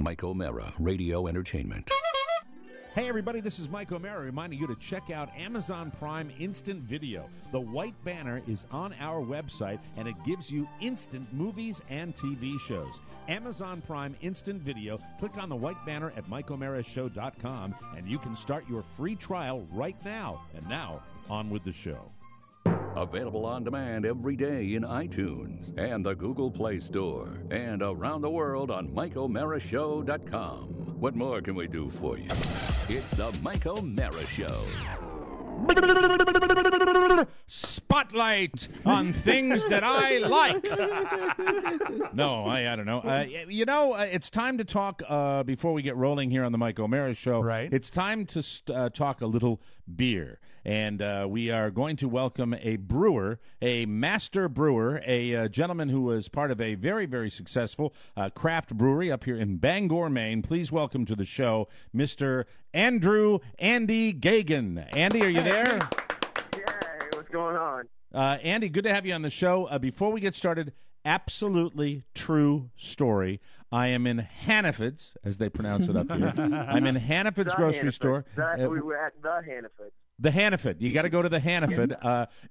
Mike O'Mara, Radio Entertainment. Hey everybody, this is Mike O'Mara reminding you to check out Amazon Prime Instant Video. The white banner is on our website and it gives you instant movies and TV shows. Amazon Prime Instant Video. Click on the white banner at MikeO'MaraShow.com and you can start your free trial right now. And now, on with the show. Available on demand every day in iTunes and the Google Play Store and around the world on MikeO'MaraShow.com. What more can we do for you? It's the Mike O'Mara Show. Spotlight on things that I like. No, I don't know. It's time to talk before we get rolling here on the Mike O'Mara Show. Right. It's time to talk a little beer. And we are going to welcome a brewer, a master brewer, a gentleman who was part of a very, very successful craft brewery up here in Bangor, Maine. Please welcome to the show, Mr. Andy Gagan. Andy, are you there? Yeah, what's going on? Andy, good to have you on the show. Before we get started, absolutely true story. I am in Hannaford's, as they pronounce it up here. I'm in Hannaford's grocery store. We were at the Hannaford. The Hannaford. You got to go to the Hannaford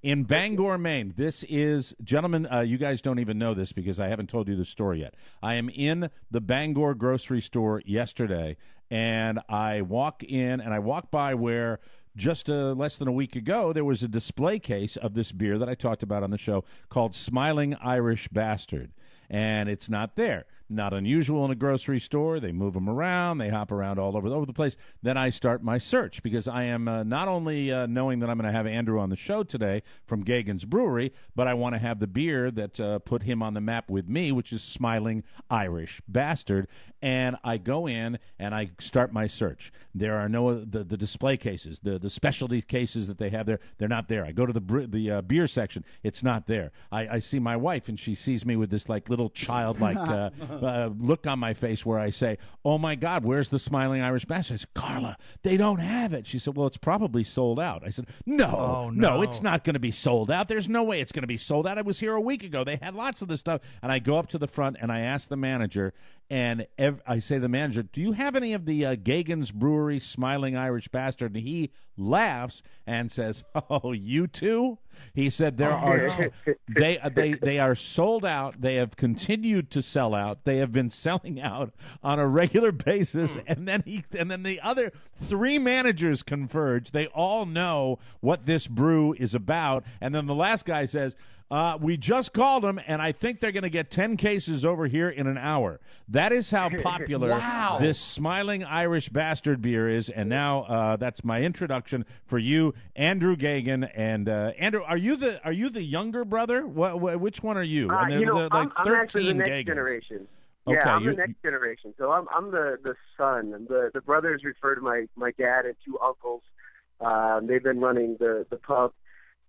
in Bangor, Maine. This is, gentlemen, you guys don't even know this because I haven't told you the story yet. I am in the Bangor grocery store yesterday, and I walk in, and I walk by where just less than a week ago, there was a display case of this beer that I talked about on the show called Smiling Irish Bastard, and it's not there. Not unusual in a grocery store. They move them around. They hop around all over the place. Then I start my search because I am not only knowing that I'm going to have Andrew on the show today from Gagan's Brewery, but I want to have the beer that put him on the map with me, which is Smiling Irish Bastard. And I go in and I start my search. There are no the display cases, the specialty cases that they have there. They're not there. I go to the beer section. It's not there. I see my wife and she sees me with this like little childlike look on my face where I say, "Oh my God, where's the Smiling Irish Bastard?" I said, "Carla, they don't have it." She said, "Well, it's probably sold out." I said, No, it's not going to be sold out. There's no way it's going to be sold out. I was here a week ago. They had lots of this stuff." And I go up to the front and I ask the manager, and I say to the manager, "Do you have any of the Gagan's Brewery Smiling Irish Bastard?" And he laughs and says, "Oh, you too?" He said, "There are they are sold out. They have continued to sell out. They have been selling out on a regular basis." And then the other three managers converge. They all know what this brew is about. And then the last guy says, "We just called them, and I think they're going to get 10 cases over here in an hour." That is how popular this Smiling Irish Bastard beer is. And now that's my introduction for you, Andrew Gagan. And Andrew, are you the younger brother? Which one are you? I'm actually the next Gagans. Generation. Okay, yeah, I'm the next generation. So I'm the son. And the brothers refer to my dad and two uncles. They've been running the pub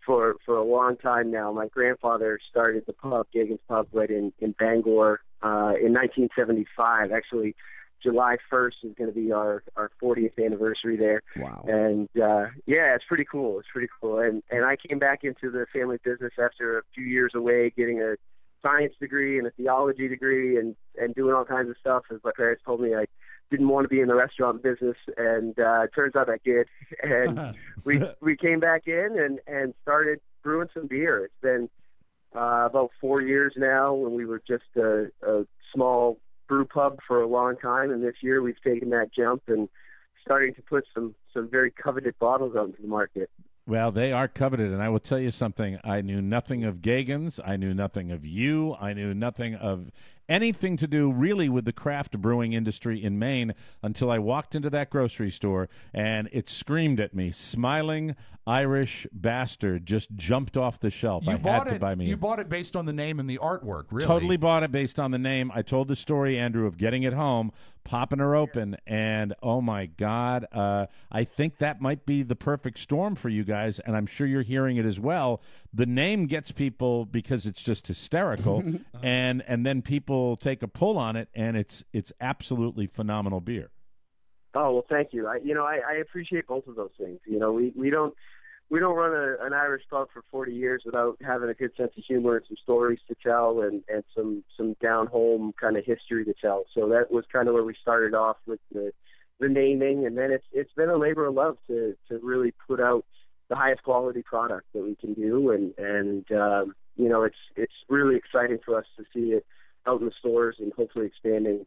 for a long time now. My grandfather started the pub, Gagan's Pub, right in Bangor in 1975. Actually, July 1st is going to be our 40th anniversary there. Wow. And, it's pretty cool. It's pretty cool. And I came back into the family business after a few years away, getting a science degree and a theology degree and doing all kinds of stuff. As my parents told me I didn't want to be in the restaurant business, and it turns out I did. And we came back in and started brewing some beer. It's been about 4 years now, when we were just a small brew pub for a long time, and this year we've taken that jump and starting to put some very coveted bottles out into the market. Well, they are coveted, and I will tell you something. I knew nothing of Gagan's. I knew nothing of you. I knew nothing of anything to do really with the craft brewing industry in Maine until I walked into that grocery store, and it screamed at me. Smiling Irish Bastard just jumped off the shelf. I had to buy me. You bought it based on the name and the artwork, really? Totally bought it based on the name. I told the story, Andrew, of getting it home, popping her open, and oh my God, I think that might be the perfect storm for you guys, and I'm sure you're hearing it as well. The name gets people because it's just hysterical, and then people take a pull on it, and it's absolutely phenomenal beer. Oh, well, thank you. I appreciate both of those things. We don't we don't run an Irish pub for 40 years without having a good sense of humor and some stories to tell and some down home kind of history to tell. So that was kind of where we started off with the naming, and then it's been a labor of love to really put out the highest quality product that we can do, and you know, it's really exciting for us to see it out in the stores and hopefully expanding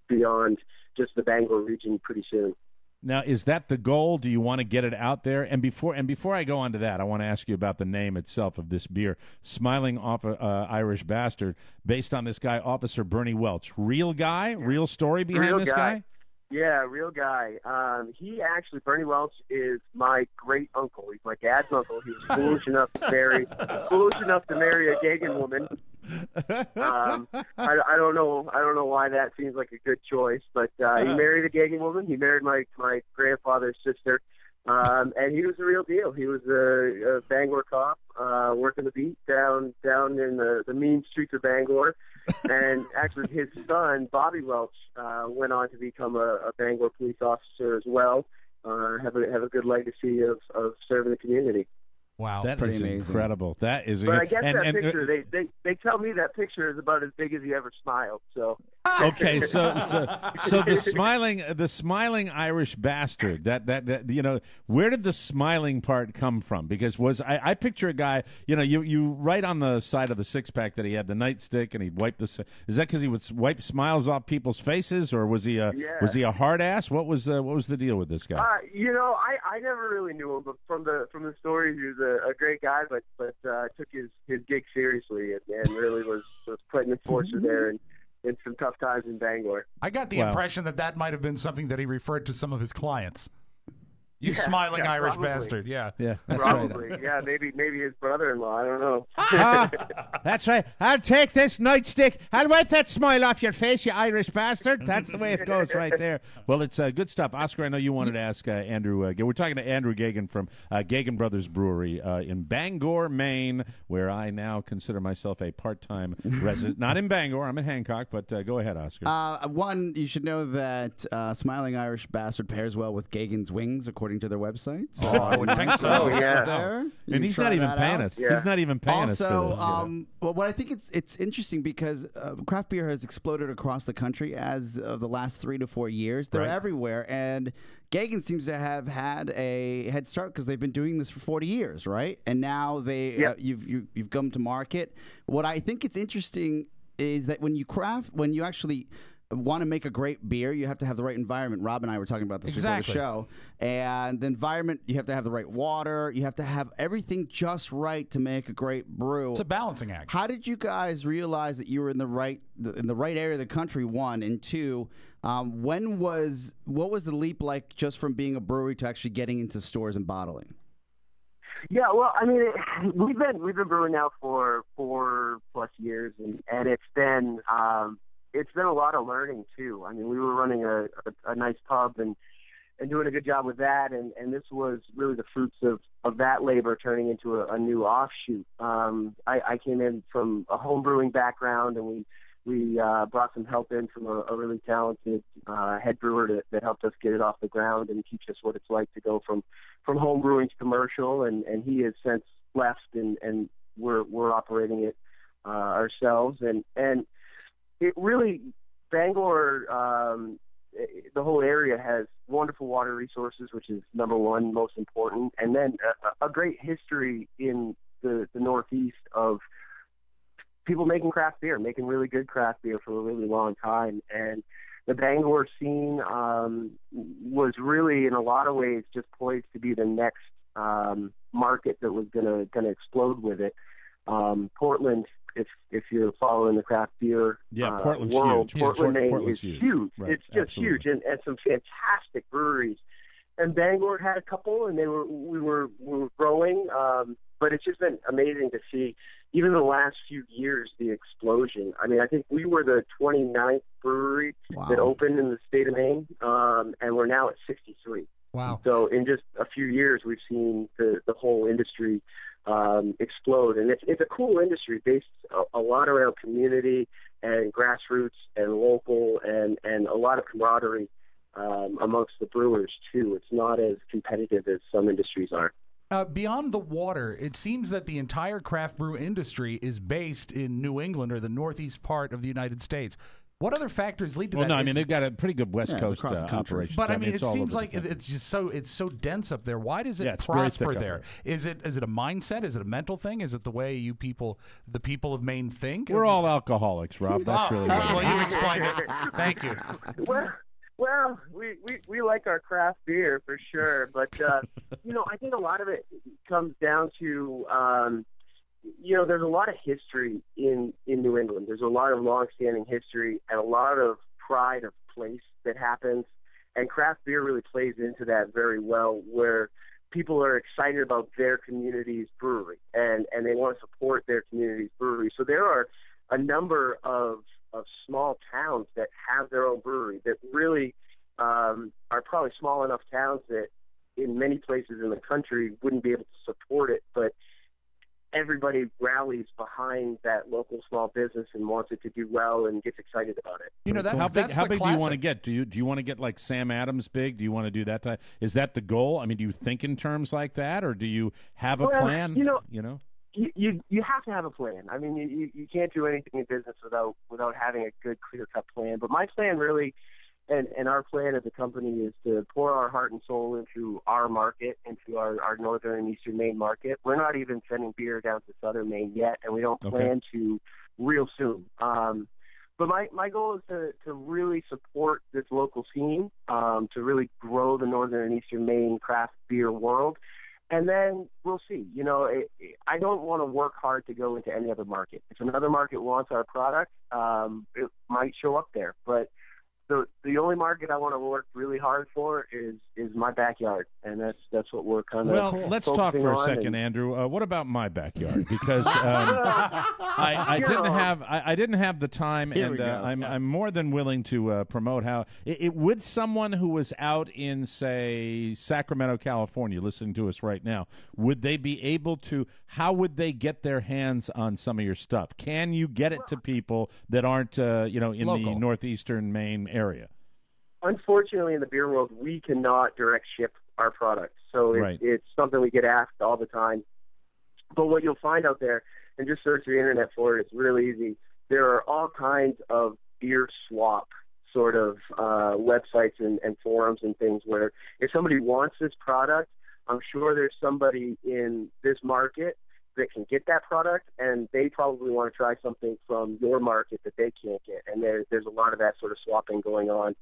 beyond just the Bangor region pretty soon. Now, is that the goal? Do you want to get it out there? And before I go on to that, I want to ask you about the name itself of this beer, Smiling Irish Bastard, based on this guy, Officer Bernie Welch. Real guy? Real story behind this guy? Yeah, real guy. Bernie Welch is my great uncle. He's my dad's uncle. He was foolish enough to marry a Gagan woman. I don't know why that seems like a good choice, but he married a Gagan woman. He married my grandfather's sister, and he was the real deal. He was a Bangor cop, working the beat down in the mean streets of Bangor. And actually, his son Bobby Welch went on to become a Bangor police officer as well. Have a good legacy of serving the community. Wow, that is amazing. Incredible. That is. But I guess that picture, they tell me that picture is about as big as he ever smiled. So. Okay, so the smiling Irish bastard. That you know, where did the smiling part come from? Because I picture a guy. You know, you write on the side of the 6-pack that he had the nightstick and he'd wipe the. Is that because he would wipe smiles off people's faces, or was he a hard ass? What was the deal with this guy? You know, I never really knew him, but from the stories, he was a great guy, but took his gig seriously and really was putting the enforcer there and. In some tough times in Bangor. I got the impression that might have been something that he referred to some of his clients. You smiling Irish probably. bastard, yeah. Yeah, that's probably. Right. Yeah, maybe his brother-in-law. I don't know. That's right. I'll take this nightstick. I'll wipe that smile off your face, you Irish bastard. That's the way it goes right there. Well, it's good stuff. Oscar, I know you wanted to ask Andrew. We're talking to Andrew Gagan from Gagan Brothers Brewery in Bangor, Maine, where I now consider myself a part-time resident. Not in Bangor. I'm in Hancock, but go ahead, Oscar. One, you should know that Smiling Irish Bastard pairs well with Gagan's Wings, according to their website. So I would think so. Yeah. There. And he's not even paying us. Yeah. He's not even paying us for this. Also, well, what I think it's interesting because craft beer has exploded across the country as of the last 3 to 4 years. They're everywhere, and Gagan seems to have had a head start because they've been doing this for 40 years, right? And now you've come to market. What I think it's interesting is that when you actually want to make a great beer, you have to have the right environment. Rob and I were talking about this before the show. And the environment, you have to have the right water. You have to have everything just right to make a great brew. It's a balancing act. How did you guys realize that you were in the right area of the country, one? And two, what was the leap like just from being a brewery to actually getting into stores and bottling? Yeah, well, I mean, we've been brewing now for 4+ years, and it's been a lot of learning too. I mean, we were running a nice pub and doing a good job with that, and this was really the fruits of that labor turning into a new offshoot. I came in from a home brewing background, and we brought some help in from a really talented head brewer that helped us get it off the ground and teach us what it's like to go from home brewing to commercial, and he has since left, and we're operating it ourselves, and it really, Bangor, the whole area has wonderful water resources, which is number one, most important, and then a great history in the Northeast of people making craft beer, making really good craft beer for a really long time. And the Bangor scene was really, in a lot of ways, just poised to be the next market that was going to explode with it. Portland, if you're following the craft beer Portland's world, huge. Portland, Maine Portland's is huge. Right, It's just absolutely. huge, and some fantastic breweries. And Bangor had a couple, and we were growing. But it's just been amazing to see, even in the last few years, the explosion. I mean, I think we were the 29th brewery that opened in the state of Maine, and we're now at 63. Wow! So in just a few years, we've seen the whole industry explode, and it's a cool industry based a lot around community and grassroots and local and a lot of camaraderie amongst the brewers too. It's not as competitive as some industries are. Beyond the water, it seems that the entire craft brew industry is based in New England or the northeast part of the United States. What other factors lead to that? Well, no, I mean they've got a pretty good West Coast across the country. operation. But I mean, it's it all seems over like the country. it's just so dense up there. Why does it Yeah, it's very thick prosper up there? Is it a mindset? Is it a mental thing? Is it the way the people of Maine think? We're all alcoholics, Rob. That's really what it well, is. you explained it. Thank you. Well, we like our craft beer for sure, but I think a lot of it comes down to there's a lot of history in New England. There's a lot of long-standing history and a lot of pride of place that happens, and craft beer really plays into that very well, where people are excited about their community's brewery and they want to support their community's brewery. So there are a number of small towns that have their own brewery that really are probably small enough towns that in many places in the country wouldn't be able to support it, but everybody rallies behind that local small business and wants it to do well and gets excited about it. How big the do you want to classic. get? Do you want to get like Sam Adams big? Do you want to do that type? Is that the goal? I mean, do you think in terms like that, or do you have a plan? You have to have a plan. I mean, you can't do anything in business without having a good, clear-cut plan. But my plan really, and our plan as a company, is to pour our heart and soul into our market, into our northern and eastern Maine market. We're not even sending beer down to southern Maine yet, and we don't plan to real soon. But my goal is to really support this local scene, to really grow the northern and eastern Maine craft beer world. And then we'll see. I don't want to work hard to go into any other market. If another market wants our product, it might show up there. But the only market I want to work really hard for is my backyard, and that's what we're kind of. Well, let's talk for a second, Andrew. What about my backyard? Because I didn't have the time, and I'm more than willing to promote how it would someone who was out in, say, Sacramento, California, listening to us right now. Would they be able to? How would they get their hands on some of your stuff? Can you get it to people that aren't in Local. the northeastern Maine area? Unfortunately, in the beer world, we cannot direct ship our products. So it's something we get asked all the time. But what you'll find out there, and just search the internet for it, it's really easy. There are all kinds of beer swap sort of websites and forums and things where if somebody wants this product, I'm sure there's somebody in this market that can get that product, and they probably want to try something from your market that they can't get. And there's a lot of that sort of swapping going on,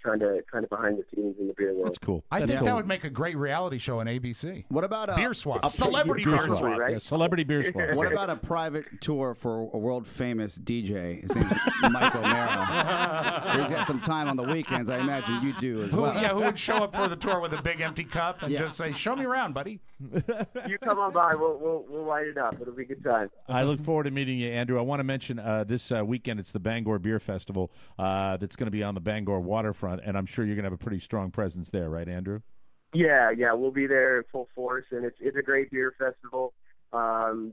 kind of behind the scenes in the beer world. That's cool. I think that would make a great reality show on ABC. What about beer swap? Celebrity beer swap. Right? Yeah, celebrity beer swap. What about a private tour for a world famous DJ? His name's Mike O'Mara. He's got some time on the weekends. I imagine you do as well. Who would show up for the tour with a big empty cup and just say, "Show me around, buddy." You come on by. We'll light it up. It'll be a good time. I look forward to meeting you, Andrew. I want to mention this weekend it's the Bangor Beer Festival that's going to be on the Bangor waterfront, and I'm sure you're going to have a pretty strong presence there, right, Andrew? Yeah, we'll be there in full force, and it's a great beer festival.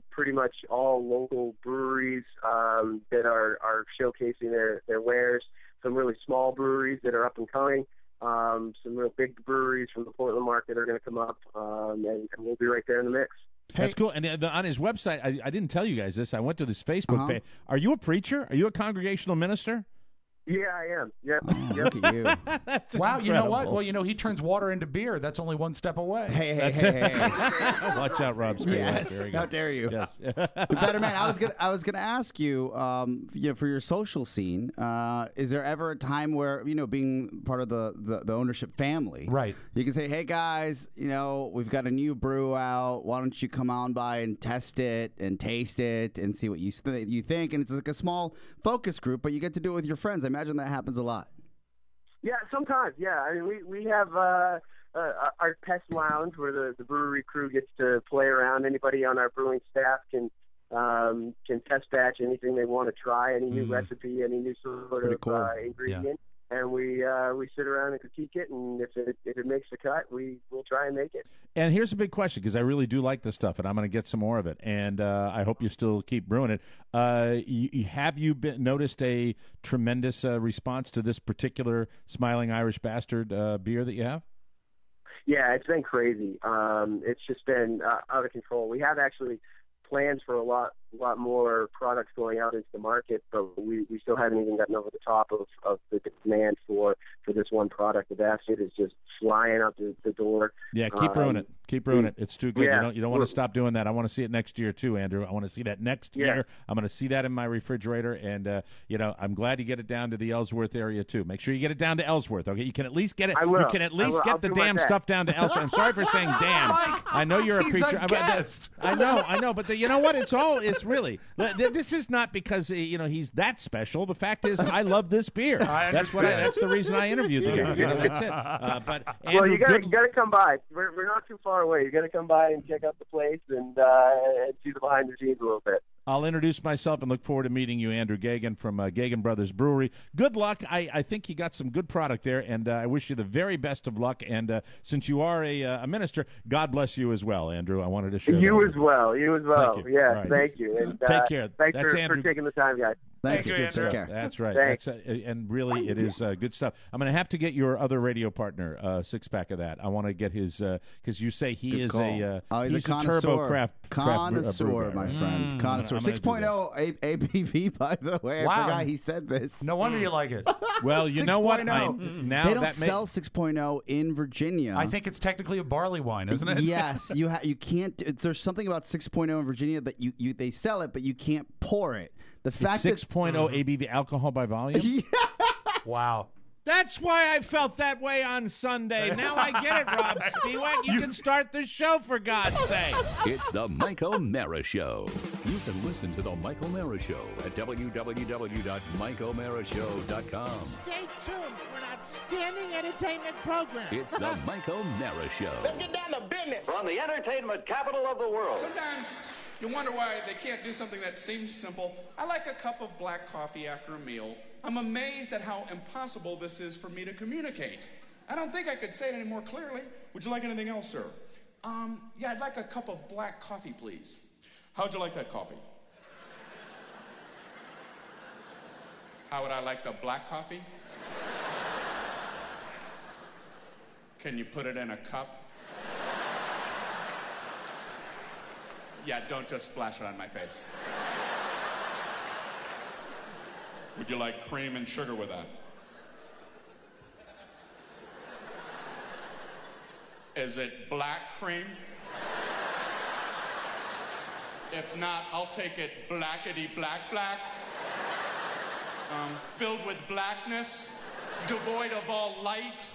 Pretty much all local breweries that are showcasing their wares. Some really small breweries that are up and coming. Some real big breweries from the Portland market are going to come up, and we'll be right there in the mix. That's cool. And on his website, I didn't tell you guys this. I went to this Facebook page. Are you a preacher? Are you a congregational minister? Yeah, I am. Yep. Oh, look at you. That's wow, incredible. you know what? Well, he turns water into beer. That's only one step away. Hey. Watch out, Rob. Yes. How dare you? Yes. Better man. I was gonna ask you, for your social scene, is there ever a time where being part of the ownership family, right? You can say, hey guys, we've got a new brew out. Why don't you come on by and test it and taste it and see what you think? And it's like a small focus group, but you get to do it with your friends. I imagine that happens a lot. Yeah, sometimes. Yeah, I mean, we have our pest lounge where the brewery crew gets to play around. Anybody on our brewing staff can test batch anything they want to try, any new recipe, any new sort of ingredient. Yeah. And we sit around and critique it, and if it makes the cut, we'll try and make it. And here's a big question, because I really do like this stuff, and I'm going to get some more of it. And I hope you still keep brewing it. Have you noticed a tremendous response to this particular Smiling Irish Bastard beer that you have? Yeah, it's been crazy. It's just been out of control. We have actually plans for a lot more products going out into the market, but we still haven't even gotten over the top of the demand for this one product. The basket is just flying out the door. Yeah, keep brewing it. Keep brewing it. It's too good. Yeah, you don't want to stop doing that. I want to see it next year too, Andrew. I want to see that next year. I'm going to see that in my refrigerator, and I'm glad you get it down to the Ellsworth area too. Make sure you get it down to Ellsworth. Okay, you can at least get it. I will. You can at least get the damn stuff down to Ellsworth. I'm sorry for saying damn. I know you're a preacher. I know, but you know what? It's really. This is not because he's that special. The fact is, I love this beer. That's the reason I interviewed the guy. That's it. But Andrew, well, you got to come by. We're not too far away. You got to come by and check out the place and see the behind the scenes a little bit. I'll introduce myself and look forward to meeting you, Andrew Gagan from Gagan Brothers Brewery. Good luck. I think you got some good product there, and I wish you the very best of luck. And since you are a minister, God bless you as well, Andrew. I wanted to share you as well. You as well. Thank you. Yeah, right. Thank you. And take care. Thanks That's for taking the time, guys. Thank you. Andrew. Take care. That's right. Thanks. And really, it is good stuff. I'm going to have to get your other radio partner a six-pack of that. I want to get his because you say he Good is call. he's a a turbo craft connoisseur, brew guy, my right? friend. Connoisseur. I'm gonna do 6.0 ABV, by the way. Wow. I forgot he said this. No wonder you like it. Well, you know what? 6.0. Now They don't that sell 6.0 in Virginia. I think it's technically a barley wine, isn't it? Yes, you can't. There's something about 6.0 in Virginia that they sell it, but you can't pour it. The fact it's 6.0 ABV alcohol by volume. Wow. That's why I felt that way on Sunday. Now I get it, Rob Spiewak. You can start the show, for God's sake. It's the Mike O'Mara Show. You can listen to the Mike O'Mara Show at www.mikeomarashow.com. Stay tuned for an outstanding entertainment program. It's the Mike O'Mara Show. Let's get down to business. From the entertainment capital of the world. Sometimes you wonder why they can't do something that seems simple. I like a cup of black coffee after a meal. I'm amazed at how impossible this is for me to communicate. I don't think I could say it any more clearly. Would you like anything else, sir? Yeah, I'd like a cup of black coffee, please. How'd you like that coffee? How would I like the black coffee? Can you put it in a cup? Yeah, don't just splash it on my face. Would you like cream and sugar with that? Is it black cream? If not, I'll take it blackety black. Filled with blackness, devoid of all light.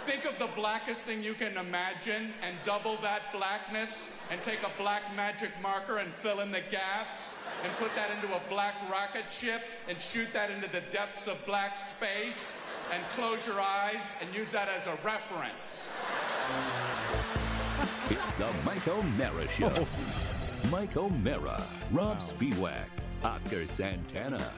Think of the blackest thing you can imagine and double that blackness and take a black magic marker and fill in the gaps and put that into a black rocket ship and shoot that into the depths of black space and close your eyes and use that as a reference. It's the Mike O'Mara Show. Mike O'Mara, Rob Spiewak, Oscar Santana.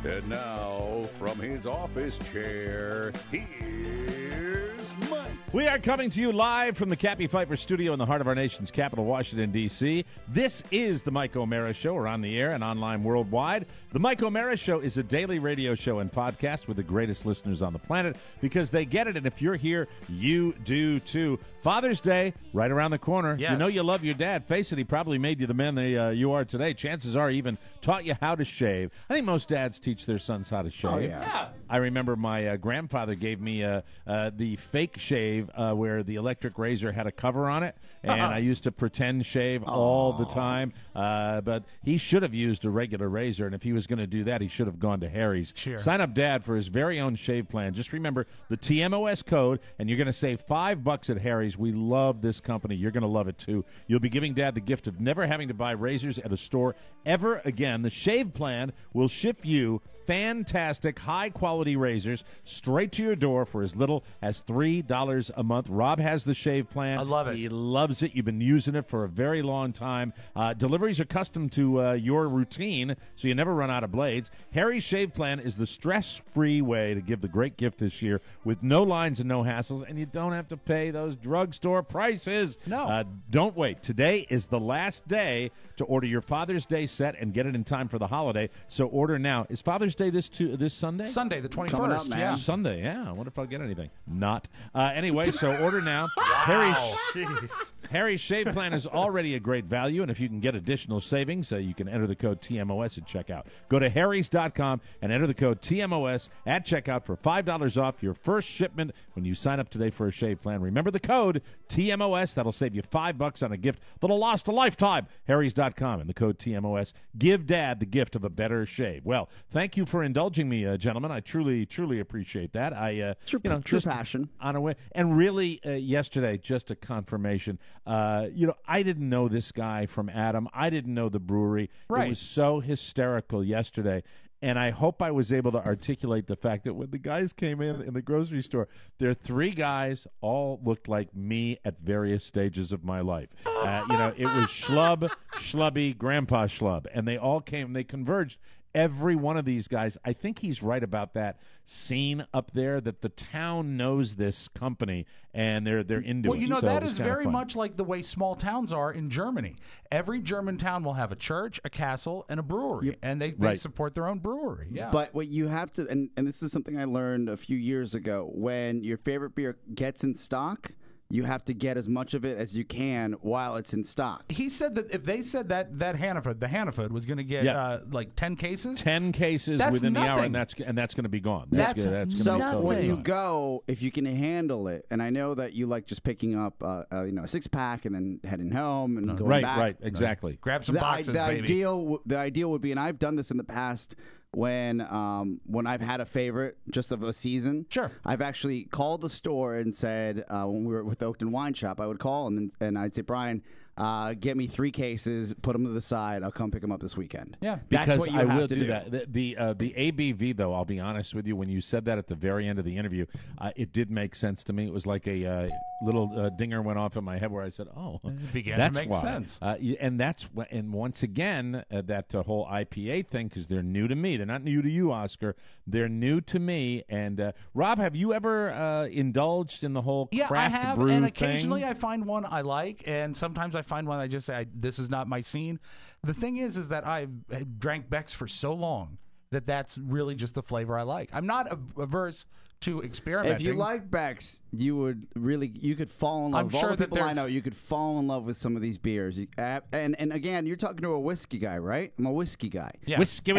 And now, from his office chair, here's Mike. We are coming to you live from the Cappy Pfeiffer studio in the heart of our nation's capital, Washington, D.C. This is the Mike O'Mara Show. We're on the air and online worldwide. The Mike O'Mara Show is a daily radio show and podcast with the greatest listeners on the planet because they get it, and if you're here, you do too. Father's Day, right around the corner. Yes. You know you love your dad. Face it, he probably made you the man that you are today. Chances are he even taught you how to shave. I think most dads teach their sons how to shave. Oh, yeah. I remember my grandfather gave me the fake shave where the electric razor had a cover on it, and I used to pretend shave all the time. But he should have used a regular razor, and if he was going to do that, he should have gone to Harry's. Sure. Sign up Dad for his very own shave plan. Just remember the TMOS code, and you're going to save $5 at Harry's. We love this company. You're going to love it, too. You'll be giving Dad the gift of never having to buy razors at a store ever again. The shave plan will ship you fantastic, high-quality razors straight to your door for as little as $3 a month. Rob has the shave plan. I love it. He loves it. You've been using it for a very long time. Deliveries are custom to your routine, so you never run out of blades. Harry's Shave Plan is the stress-free way to give the great gift this year with no lines and no hassles, and you don't have to pay those drugstore prices. No. Don't wait. Today is the last day to order your Father's Day set and get it in time for the holiday, so order now. Is Father's Day this Sunday? Sunday, the 21st. Coming up, man. Yeah. Sunday, yeah. I wonder if I'll get anything. Not. Anyway. Anyway, so order now. Jeez. Harry's Shave Plan is already a great value, and if you can get additional savings, you can enter the code TMOS at checkout. Go to harrys.com and enter the code TMOS at checkout for $5 off your first shipment when you sign up today for a shave plan. Remember the code TMOS. That'll save you $5 on a gift that'll last a lifetime. harrys.com and the code TMOS. Give Dad the gift of a better shave. Well, thank you for indulging me, gentlemen. I truly, truly appreciate that. True passion. On a way. And really, yesterday, just a confirmation. I didn't know this guy from Adam. I didn't know the brewery. Right. It was so hysterical yesterday. And I hope I was able to articulate the fact that when the guys came in the grocery store, there are three guys, all looked like me at various stages of my life. It was Schlub, Schlubby, Grandpa Schlub. And they all came, they converged. Every one of these guys, I think he's right about that scene up there, that the town knows this company and they're into it. Well, So that it was is kinda very fun. much like the way small towns are in Germany. Every German town will have a church, a castle, and a brewery, and they Right. support their own brewery. Yeah. But what you have to, and this is something I learned a few years ago, when your favorite beer gets in stock, you have to get as much of it as you can while it's in stock. He said that if they said that Hannaford, the Hannaford was going to get like 10 cases. 10 cases That's within the hour, nothing. and that's going to be gone. That's gonna So be totally when you gone. go, if you can handle it, and I know that you like just picking up, a 6-pack and then heading home and going back. Right, exactly. Grab some boxes, the baby. ideal would be, and I've done this in the past when I've had a favorite just of a season. Sure. I've actually called the store and said, when we were with the Oakton Wine Shop, I would call and I'd say, Brian, get me 3 cases, put them to the side. I'll come pick them up this weekend. Yeah. That's Because what you I have will to do that. The ABV, though, I'll be honest with you, when you said that at the very end of the interview, it did make sense to me. It was like a little dinger went off in my head where I said, "Oh, It began that's to make why." sense. And once again, that whole IPA thing, because they're new to me. They're not new to you, Oscar. They're new to me. And Rob, have you ever indulged in the whole Yeah, craft I have, brew and thing? occasionally I find one I like, and sometimes I find one I just say, this is not my scene. The thing is that I've drank Beck's for so long that that's really just the flavor I like. I'm not averse to experimenting. If you like Beck's, you could fall in love. I'm Of all sure the that people I there's- know, you could fall in love with some of these beers. And again, you're talking to a whiskey guy, right? I'm a whiskey guy. Yeah. Whiskey.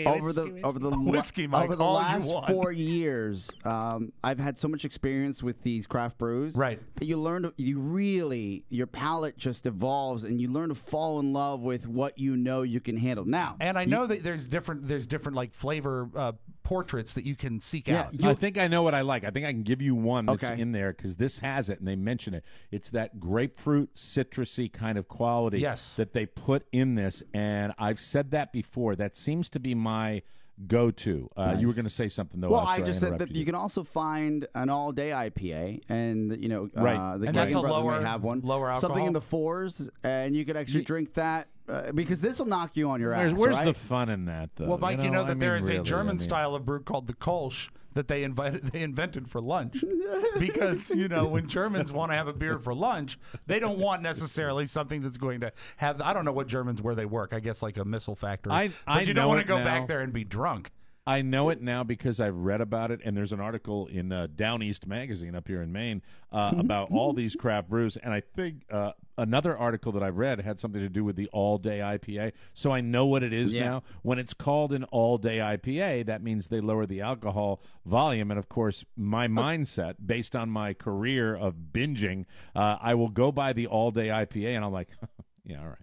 Over the Whiskey, Mike, over the all you last want. 4 years, I've had so much experience with these craft brews. Right. That your palate just evolves, and you learn to fall in love with what you know you can handle. Now, And I know that there's different like flavor portraits that you can seek out. I think I know what I like. I think I can give you one that's Okay. in there because this has it, and they mention it. It's that grapefruit, citrusy kind of quality that they put in this, and I've said that before. That seems to be my go-to. You were going to say something, though. Well, Oscar. I just said that interrupted you can also find an all-day IPA, and Right. the And that's Gagan a brother may have one, lower something in alcohol? the 4s, and you could actually drink that because this will knock you on your ass. Where's right? the fun in that, though? Well, Mike, you know that there is a German I mean, style of brew called the Kolsch that they invented for lunch, because when Germans want to have a beer for lunch, they don't want necessarily something that's going to have. I don't know what Germans where they work. I guess like a missile factory. But you don't know want it to go now. back there and be drunk. I know it now because I've read about it, and there's an article in Down East Magazine up here in Maine about all these craft brews, and I think another article that I read had something to do with the all-day IPA, so I know what it is now. When it's called an all-day IPA, that means they lower the alcohol volume, and of course, my mindset, based on my career of binging, I will go by the all-day IPA, and I'm like, yeah, all right.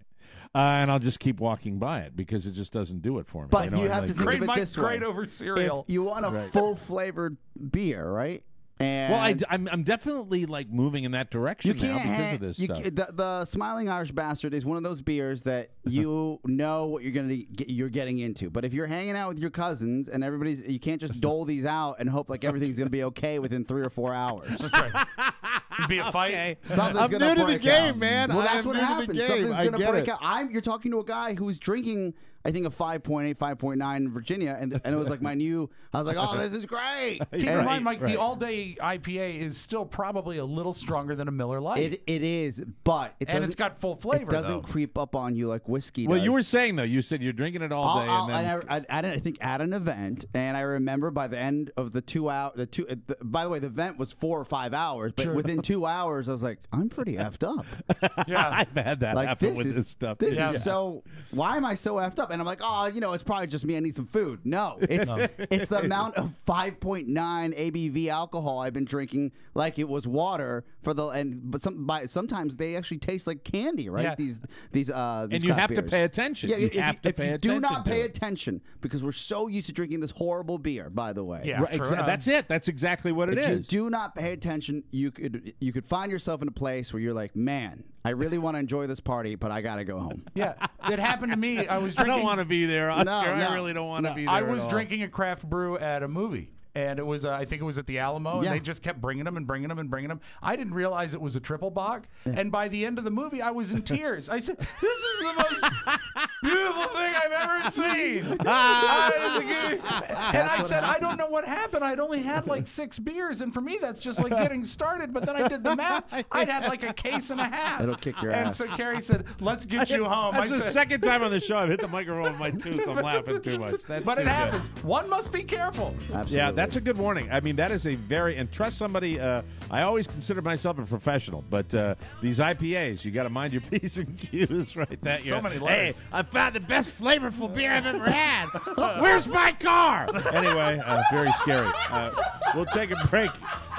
And I'll just keep walking by it because it just doesn't do it for me. But you I'm have like, to think Great of it Mike's this way. great over cereal. If you want a full-flavored beer, right? And well, I'm definitely like moving in that direction now because of this stuff. The Smiling Irish Bastard is one of those beers that you know what you're getting into. But if you're hanging out with your cousins and you can't just dole these out and hope like everything's going to be okay within 3 or 4 hours. That's right. It'd be a fight. Something's I'm gonna new to the break game, out. man. Well, I that's am what new to the happens. game. Something's I going to get break it. out. You're talking to a guy who's drinking I think, a 5.8, 5.9 in Virginia, and it was like my new. I was like, oh, this is great. Keep in mind, Mike, the all-day IPA is still probably a little stronger than a Miller Lite. It is, but it's got full flavor. It doesn't creep up on you like whiskey does. Well, you were saying, though, you said you're drinking it all day. I think at an event, and I remember by the end of the 2 hour, by the way, the event was 4 or 5 hours, but within 2 hours, I was like, I'm pretty effed up. Yeah, I've had that happen with this stuff. This is so. Why am I so effed up? And I'm like, oh, it's probably just me. I need some food. No, it's the amount of 5.9 ABV alcohol I've been drinking like it was water but sometimes they actually taste like candy, right? Yeah. These and you have beers. to pay attention. Yeah, you have to pay attention. Do not pay to it. attention because we're so used to drinking this horrible beer. By the way, yeah, right, that's it. That's exactly what it is. If you do not pay attention, you could find yourself in a place where you're like, man, I really want to enjoy this party, but I gotta go home. Yeah, it happened to me. I was I drinking. don't want to be there, Oscar. No. I really don't want to be there. I was at all. drinking a craft brew at a movie. And it was, I think it was at the Alamo, and they just kept bringing them and bringing them and bringing them. I didn't realize it was a triple bock, and by the end of the movie, I was in tears. I said, "This is the most beautiful thing I've ever seen." And I said, "I don't know what happened. I'd only had like 6 beers, and for me, that's just like getting started." But then I did the math. I'd had like a case and a half. It'll kick your ass. And so Carrie said, "Let's get you home." That's I the said, second time on the show I've hit the microphone with my tooth. I'm laughing too much. That's but too it good. happens. One must be careful. Absolutely. Yeah, that's a good warning. I mean, that is a very, and trust somebody, I always consider myself a professional, but these IPAs, you got to mind your P's and Q's right there. So many letters. Hey, I found the best flavorful beer I've ever had. Where's my car? Anyway, very scary. We'll take a break,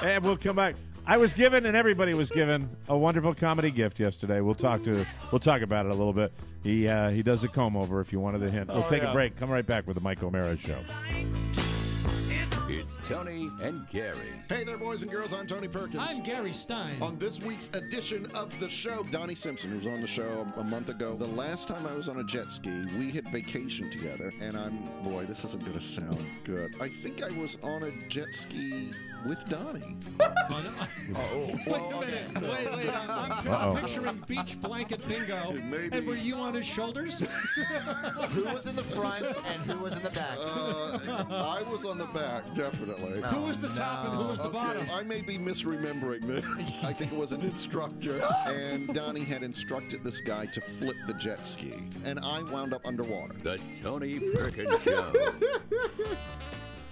and we'll come back. I was given, and everybody was given, a wonderful comedy gift yesterday. We'll talk about it a little bit. He does a comb over if you wanted a hint. We'll take a break. Come right back with the Mike O'Mara Show. It's Tony and Gary. Hey there, boys and girls. I'm Tony Perkins. I'm Gary Stein. On this week's edition of the show, Donnie Simpson, who was on the show a month ago. The last time I was on a jet ski, we had vacationed together, and boy, this isn't going to sound good. I think I was on a jet ski with Donnie. Wait a minute. Wait. I'm picturing beach blanket bingo. Maybe. And were you on his shoulders? Who was in the front and who was in the back? I was on the back, definitely. Who was the top and who was the bottom? I may be misremembering this. I think it was an instructor, and Donnie had instructed this guy to flip the jet ski, and I wound up underwater. The Tony Perkins Show.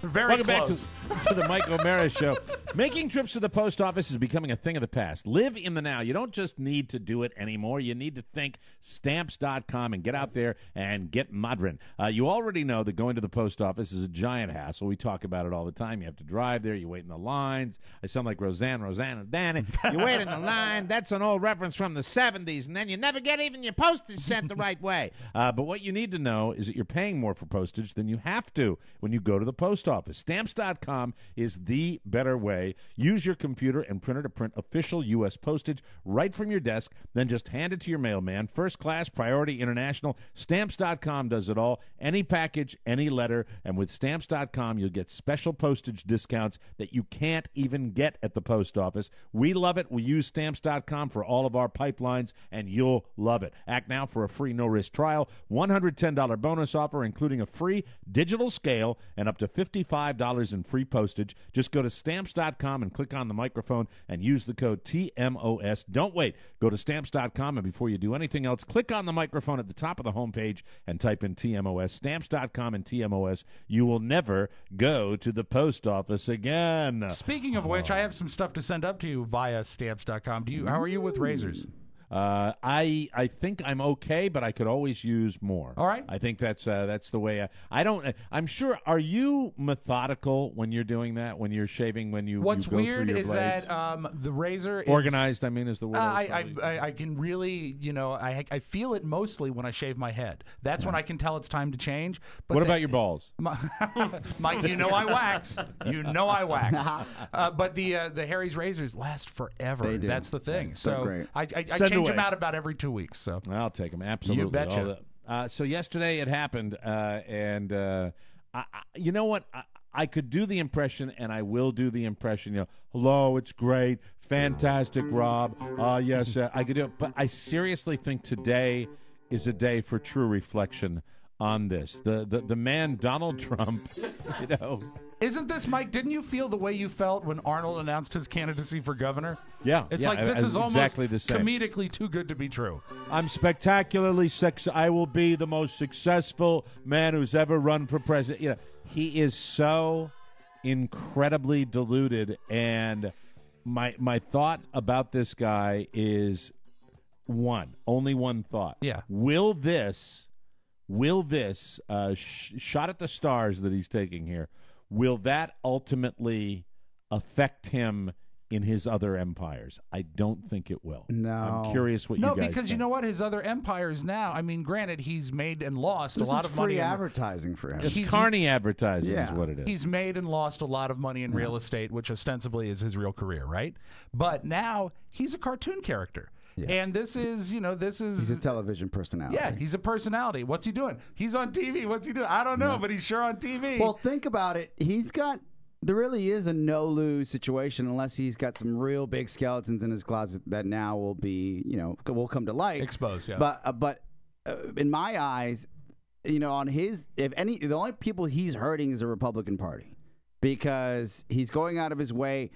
Very Welcome close. back to the Mike O'Mara Show. Making trips to the post office is becoming a thing of the past. Live in the now. You don't just need to do it anymore. You need to think Stamps.com and get out there and get modern. You already know that going to the post office is a giant hassle. We talk about it all the time. You have to drive there. You wait in the lines. I sound like Roseanne and Danny. You wait in the line. That's an old reference from the 70s, and then you never get even your postage sent the right way. But what you need to know is that you're paying more for postage than you have to when you go to the post office. Stamps.com is the better way. Use your computer and printer to print official U.S. postage right from your desk, then just hand it to your mailman. First class, priority, international. Stamps.com does it all. Any package, any letter. And with Stamps.com, you'll get special postage discounts that you can't even get at the post office. We love it. We use Stamps.com for all of our pipelines, and you'll love it. Act now for a free no-risk trial. $110 bonus offer, including a free digital scale and up to $55 in free postage. Just go to Stamps.com and click on the microphone and use the code TMOS. Don't wait. Go to Stamps.com, and before you do anything else, click on the microphone at the top of the homepage and type in TMOS. Stamps.com and TMOS. You will never go to the post office again. Speaking of which, I have some stuff to send up to you via Stamps.com. How are you with razors? I think I'm okay, but I could always use more. All right. I think that's the way. I don't. I'm sure. Are you methodical when you're doing that? When you're shaving? When you What's you go weird through your is blades? that the razor is organized. I mean, is the word. I can really, I feel it mostly when I shave my head. That's when I can tell it's time to change. But what about your balls? Mike, you know I wax. But the Harry's razors last forever. They do. That's the thing. So So great. I change them out about every 2 weeks. So I'll take them. Absolutely. You betcha. So yesterday it happened, and you know what? I could do the impression, and I will do the impression. Hello, it's great, fantastic, Rob. Yes, I could do it. But I seriously think today is a day for true reflection on this. The man Donald Trump, you know. Isn't this, Mike? Didn't you feel the way you felt when Arnold announced his candidacy for governor? Yeah, it's yeah, like this is almost exactly the same. comedically too good to be true. I'm spectacularly I will be the most successful man who's ever run for president. You know, he is so incredibly deluded, and my thought about this guy is only one thought. Yeah. Will this shot at the stars that he's taking here, will that ultimately affect him in his other empires? I don't think it will. No. I'm curious what you guys No, because think. you know what? His other empires now, I mean, granted, he's made and lost a lot of money. Free advertising for him. It's carny advertising is what it is. He's made and lost a lot of money in real estate, which ostensibly is his real career, right? But now he's a cartoon character. Yeah. And this is. He's a television personality. Yeah, he's a personality. What's he doing? He's on TV. What's he doing? I don't know, but he's sure on TV. Well, think about it. There really is a no-lose situation unless he's got some real big skeletons in his closet that now will will come to light. Exposed, yeah. But in my eyes, on the only people he's hurting is the Republican Party, because he's going out of his way.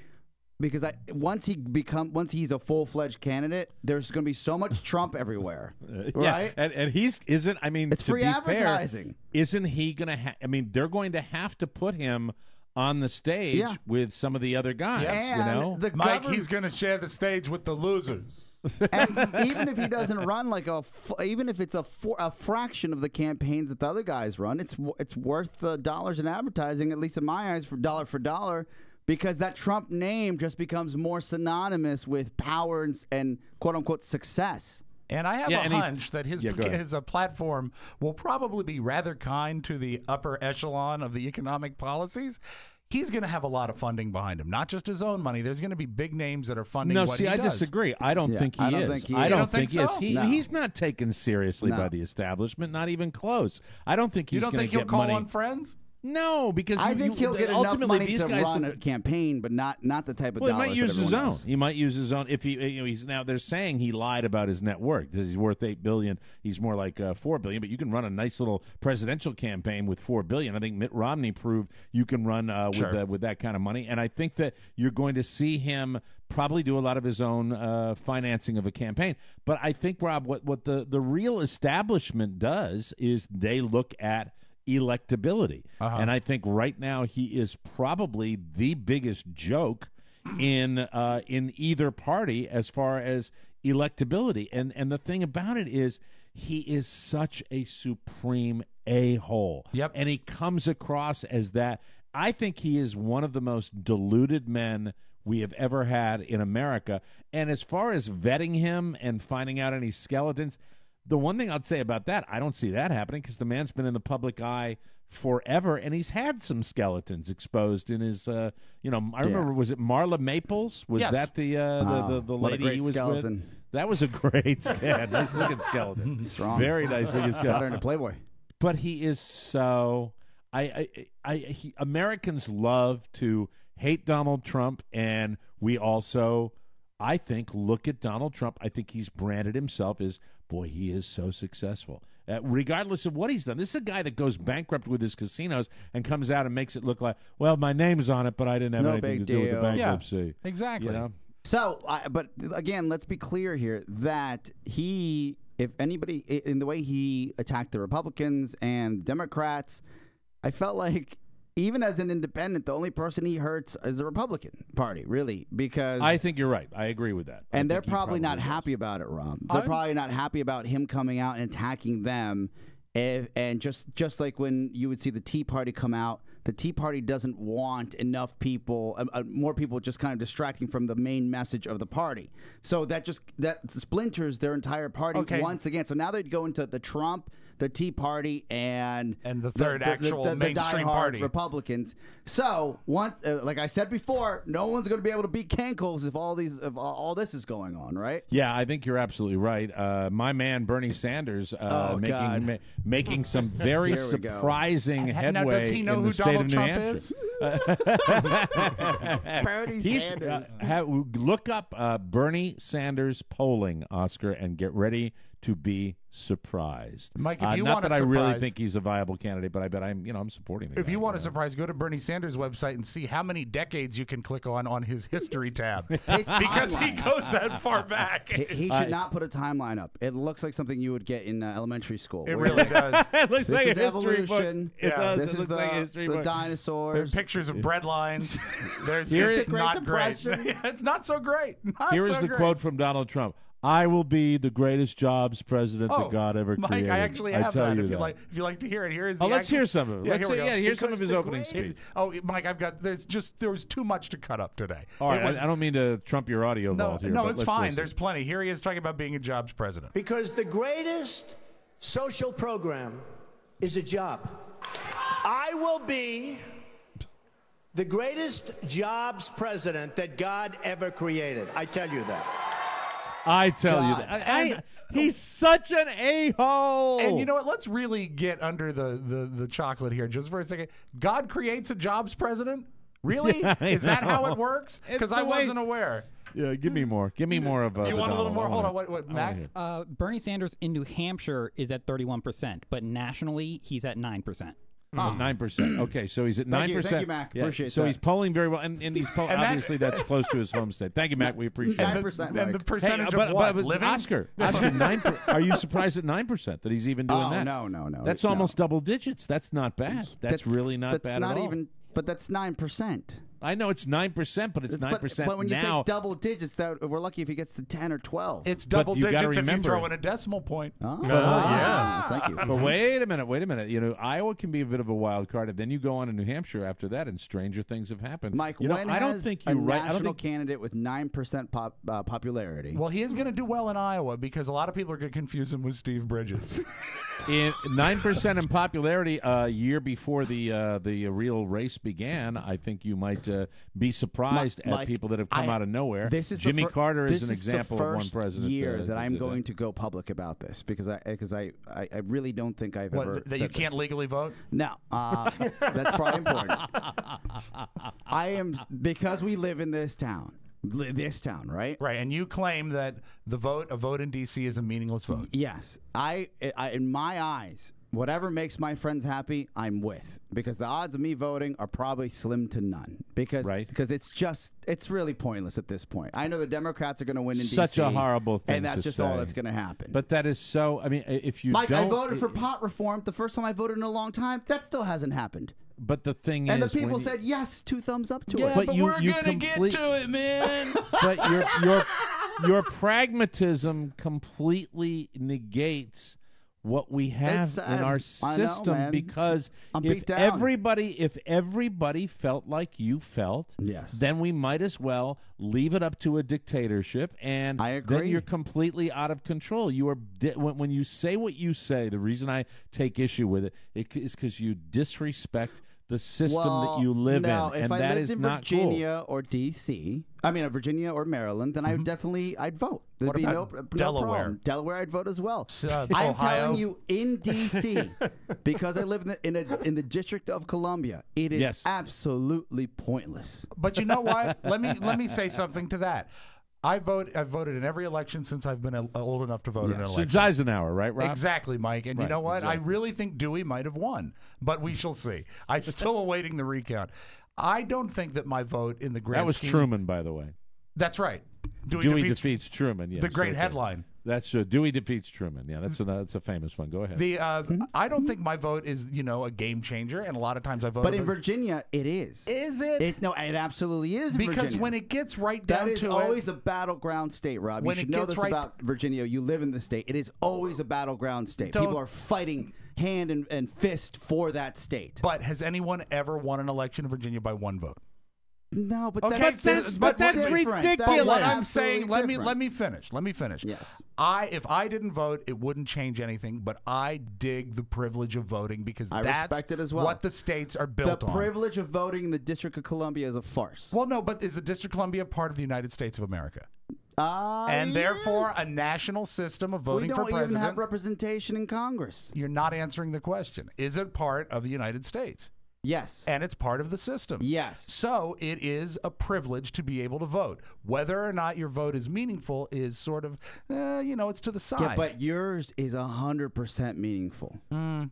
Because once he's a full-fledged candidate, there's going to be so much Trump everywhere, right? Yeah, and it's free advertising. Isn't he going to? They're going to have to put him on the stage with some of the other guys. And Mike, he's going to share the stage with the losers. And even if he doesn't run even if it's a fraction of the campaigns that the other guys run, it's worth the dollars in advertising, at least in my eyes, for dollar. Because that Trump name just becomes more synonymous with power and quote-unquote success. And I have a hunch that his platform will probably be rather kind to the upper echelon of the economic policies. He's going to have a lot of funding behind him, not just his own money. There's going to be big names that are funding what he does. I disagree. I don't think he is. I don't think he is. He's not taken seriously by the establishment, not even close. I don't think he's going to get money. You don't think he'll call on friends? No, because I think he'll get enough money these to guys run a campaign, but not the type of Well, dollars he might use his own. else. He might use his own. If he's now they're saying he lied about his net worth. He's worth $8 billion. He's more like $4 billion. But you can run a nice little presidential campaign with $4 billion. I think Mitt Romney proved you can run with that kind of money. And I think that you're going to see him probably do a lot of his own financing of a campaign. But I think, Rob, what the real establishment does is they look at electability. And I think right now he is probably the biggest joke in either party as far as electability. And the thing about it is he is such a supreme a-hole. Yep. And he comes across as that. I think he is one of the most deluded men we have ever had in America. And as far as vetting him and finding out any skeletons, the one thing I'd say about that, I don't see that happening because the man's been in the public eye forever, and he's had some skeletons exposed in his. I remember, was it Marla Maples? Was that the lady he was skeleton. with? That was a great nice looking skeleton, strong, very nice looking skeleton. Got her into Playboy. But he is so. Americans love to hate Donald Trump, and we also, I think, look at Donald Trump. I think he's branded himself as, boy, he is so successful. Regardless of what he's done. This is a guy that goes bankrupt with his casinos and comes out and makes it look like, well, my name's on it, but I didn't have anything to do with the bankruptcy. Yeah, exactly. So, but again, let's be clear here that if anybody, in the way he attacked the Republicans and Democrats, I felt like even as an independent, the only person he hurts is the Republican Party, really, because I think you're right. I agree with that. And they're probably not happy about it, Rob. They're probably not happy about him coming out and attacking them. And just like when you would see the Tea Party come out, the Tea Party doesn't want enough people, more people just kind of distracting from the main message of the party. So that splinters their entire party once again. So now they'd go into the Trump, the Tea Party, and the third actual mainstream party, Republicans. So like I said before, no one's going to be able to beat Cankles if all this is going on, right? Yeah, I think you're absolutely right. My man Bernie Sanders making some very surprising headway now, does he know in who the state Donald of New Trump Hampshire. is? Bernie He's, Sanders. look up Bernie Sanders polling, Oscar, and get ready to be surprised. Mike, if you not want that a I really surprise- think he's a viable candidate, but I bet I'm supporting him. If you want a surprise, go to Bernie Sanders' website and see how many decades you can click on his history tab. Because he goes that far back. He should not put a timeline up. It looks like something you would get in elementary school. It really does. It looks This like is a history book. evolution. It does. This It is looks like a history the book. dinosaurs. Pictures of bread lines. It's Great not great. Depression. It's not so great. Not Here so is the great. quote from Donald Trump. I will be the greatest jobs president that God ever Mike, created. I actually have tell that. You If that. you like to hear it, here is. Oh, the let's actual- hear some of it. Yeah, Let's here we see, go. yeah, here's some of Because his the opening great- speech. Oh, Mike, there was too much to cut up today. All right, It was- I don't mean to trump your audio vault here. No, but it's let's fine. listen. There's plenty. Here he is talking about being a jobs president. Because the greatest social program is a job. I will be the greatest jobs president that God ever created. I tell you that. I tell you God. that. He's such an a-hole. And you know what? Let's really get under the chocolate here just for a second. God creates a jobs president? Really? Yeah, I Is that how know. it works? It's Because the I way- wasn't aware. Yeah, give me more. Give me more of You the want a little Donald. more? I Hold on. wanna- What I Mac? wanna hear. Bernie Sanders in New Hampshire is at 31%, but nationally he's at 9%. 9%. Okay, so he's at 9%. Thank you, Mac. Appreciate so that. he's polling very well, and he's that- obviously that's close to his home state. Thank you, Mac. We appreciate it. 9%, And the Mike. percentage but, of what? but Living? Oscar, 9%. Are you surprised at 9% that he's even doing Oh, that? no. That's No. almost double digits. That's not bad. That's really not that's bad not at all. even. But that's 9%. I know it's 9%, but it's 9% But when you now. say double digits, that we're lucky if he gets to 10 or 12. It's double you gotta digits if you remember- throw in a decimal point. Yeah. Thank you. But wait a minute. You know, Iowa can be a bit of a wild card, and then you go on to New Hampshire after that, and stranger things have happened. Mike, you know, when I don't has think a you're right. I national don't think candidate with 9% popularity. Well, he is going to do well in Iowa because a lot of people are going to confuse him with Steve Bridges. in 9% in popularity a year before the real race began, I think you might be surprised at Mike, people that have come out of nowhere. This is Jimmy Carter is this an example the of one first president. year that I'm did going to go public about this because I really don't think I've ever What, that said you can't this. legally vote? No, that's probably important. I am because we live in this town. This town, right? Right, and you claim that a vote in D.C. is a meaningless vote. Yes, I in my eyes, whatever makes my friends happy, I'm with. Because the odds of me voting are probably slim to none. Because it's really pointless at this point. I know the Democrats are going to win in Such DC, a horrible thing and that's to just say. all that's going to happen. But that is so. I mean, if you Mike, don't, I voted for pot reform the first time I voted in a long time. That still hasn't happened. But the thing And is, the people when you- said yes, 2 thumbs up to Yeah, it. but we're gonna get to it, man. But your pragmatism completely negates what we have It's in sad. our I know, system man. because I'm if beat down. everybody felt like you felt, Yes. then we might as well leave it up to a dictatorship, and I then agree. you're completely out of control. You are when you say what you say. The reason I take issue with it is because you disrespect the system that you live now, in, if and I that lived is in not Virginia or D.C., I mean, Virginia or Maryland, then I would definitely I'd vote. There'd What be about no Delaware? problem. Delaware, I'd vote as well. Ohio? I'm telling you, in D.C., because I live in the District of Columbia, it is Yes. absolutely pointless. But you know what? Let me say something to that. I've voted in every election since I've been old enough to vote in an election. Since Eisenhower, right, Rob? Exactly, Mike. And you Right, know what? exactly. I really think Dewey might have won, but we shall see. I'm still awaiting the recount. I don't think that my vote in the grand That was scheme- Truman, by the way. That's right. Dewey defeats Truman. Yes, the great okay. headline. That's Dewey defeats Truman. Yeah, that's a famous one. Go ahead. The I don't think my vote is a game changer, and a lot of times I vote. But in Virginia, it is. Is it? No, it absolutely is. In Because Virginia. when it gets right down that is to always it, a battleground state, Rob. When You should it know gets this right- about Virginia. You live in the state. It is always a battleground state. Don't- People are fighting hand and fist for that state. But has anyone ever won an election in Virginia by one vote? No, but Okay, that's but different. But what I'm Absolutely saying, let me different. finish. Let me finish. Yes. If I didn't vote, it wouldn't change anything. But I dig the privilege of voting because I that's respect it as well. what the states are built The on. privilege of voting in the District of Columbia is a farce. Well, no, but is the District of Columbia part of the United States of America? And Yeah. therefore, a national system of voting we for don't even president. have representation in Congress. You're not answering the question. Is it part of the United States? Yes. And it's part of the system. Yes. So it is a privilege to be able to vote. Whether or not your vote is meaningful is sort of, it's to the side. Yeah, but yours is 100% meaningful.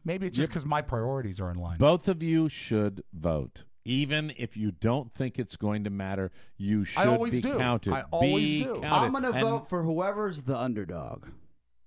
Maybe it's just because my priorities are in line. Both of you should vote. Even if you don't think it's going to matter, you should be counted. I always do. Counted. I'm going to vote for whoever's the underdog.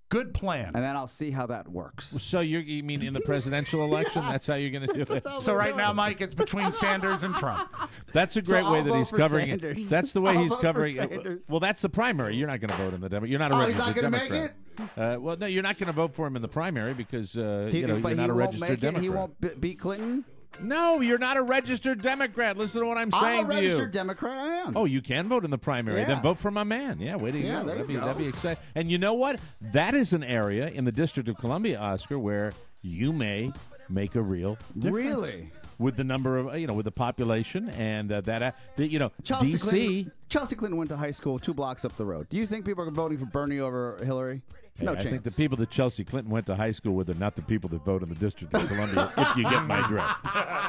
Good plan. And then I'll see how that works. So you mean in the presidential election? Yes. That's how you're going to do it? So right now, Mike, it's between Sanders and Trump. That's a great way that he's covering Sanders. it. That's the way he's covering it. Well, that's the primary. You're not going to vote in the Democrat. You're not a registered he's not Democrat. Make it? Well, no, you're not going to vote for him in the primary because but you're not a registered Democrat. He won't beat Clinton? No, you're not a registered Democrat. Listen to what I'm saying to you. I'm a registered Democrat. I am. Oh, you can vote in the primary. Yeah. Then vote for my man. Yeah, way to go. That'd be exciting. And you know what? That is an area in the District of Columbia, Oscar, where you may make a real difference. Really? With the number of, with the population and Chelsea D.C. Chelsea Clinton went to high school 2 blocks up the road. Do you think people are voting for Bernie over Hillary? No chance. I think the people that Chelsea Clinton went to high school with are not the people that vote in the District of Columbia, if you get my drift.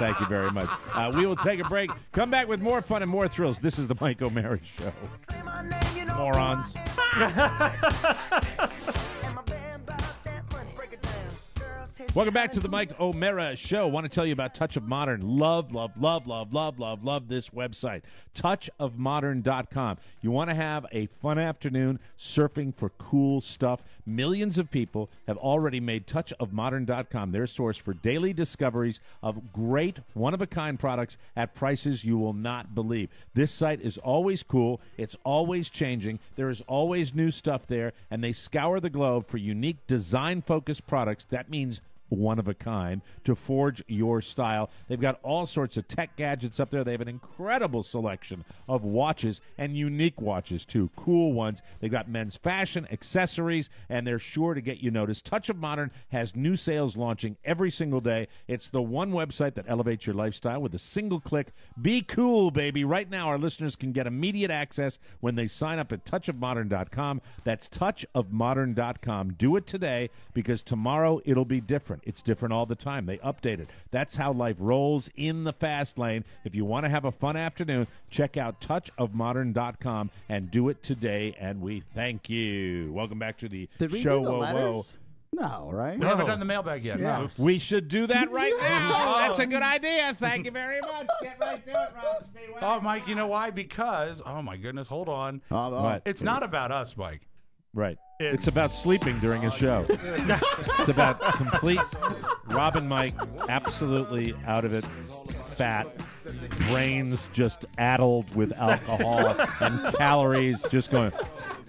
Thank you very much. We will take a break. Come back with more fun and more thrills. This is the Mike O'Mara Show. Morons. Welcome back to the Mike O'Mara Show. Want to tell you about Touch of Modern. Love this website. touchofmodern.com. You want to have a fun afternoon surfing for cool stuff. Millions of people have already made touchofmodern.com their source for daily discoveries of great one-of-a-kind products at prices you will not believe. This site is always cool. It's always changing. There is always new stuff there, and they scour the globe for unique design-focused products. That means one of a kind to forge your style. They've got all sorts of tech gadgets up there. They have an incredible selection of watches and unique watches too, cool ones. They've got men's fashion, accessories, and they're sure to get you noticed. Touch of Modern has new sales launching every single day. It's the one website that elevates your lifestyle with a single click. Be cool, baby. Right now, our listeners can get immediate access when they sign up at touchofmodern.com. That's touchofmodern.com. Do it today because tomorrow it'll be different. It's different all the time. They update it. That's how life rolls in the fast lane. If you want to have a fun afternoon, check out touchofmodern.com and do it today, and we thank you. Welcome back to the Did we show. do the letters? No, right? We haven't done the mailbag yet. Yeah. No. We should do that right now. That's a good idea. Thank you very much. Get right to it, Rob Speedway. Oh, Mike, you know why? Because, oh my goodness, hold on. What? It's not about us, Mike. Right. It's about sleeping during a show. It's about complete Rob and Mike absolutely out of it, fat, brains just addled with alcohol and calories just going,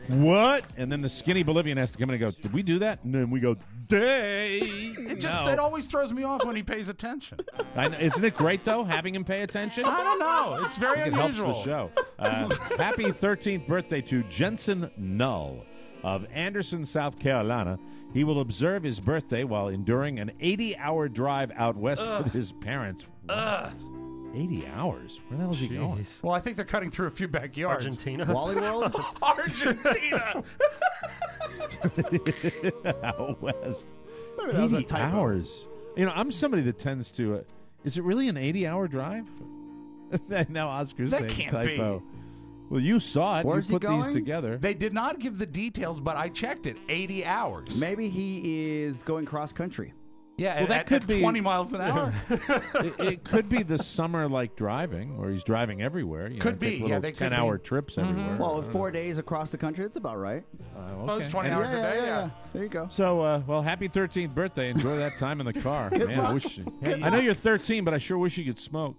what? And then the skinny Bolivian has to come in and go, did we do that? And then we go, day. It always throws me off when he pays attention. Isn't it great, though, having him pay attention? I don't know. It's very unusual. It helps the show. Happy 13th birthday to Jensen Null of Anderson, South Carolina. He will observe his birthday while enduring an 80-hour drive out west with his parents. 80 hours? Where the hell is he going? Well, I think they're cutting through a few backyards. Argentina. Wally World? Argentina! Out west. Maybe that was a 80 typo. hours. You know, I'm somebody that tends to... is it really an 80-hour drive? Now Oscar's That saying can't typo. be. Well, you saw it. Where's you he put these going? together. They did not give the details, but I checked it. 80 hours. Maybe he is going cross country. Yeah, Well, that at could be 20 miles an hour. It could be the summer like driving, where he's driving everywhere. You Could know, take be. little Yeah, they could 10-hour be. trips everywhere. Well, 4 days across the country, that's about right. Well, okay. it's 20 And- hours a day, yeah. There you go. So, well, happy 13th birthday. Enjoy that time in the car. Man, I wish. I know you're 13, but I sure wish you could smoke.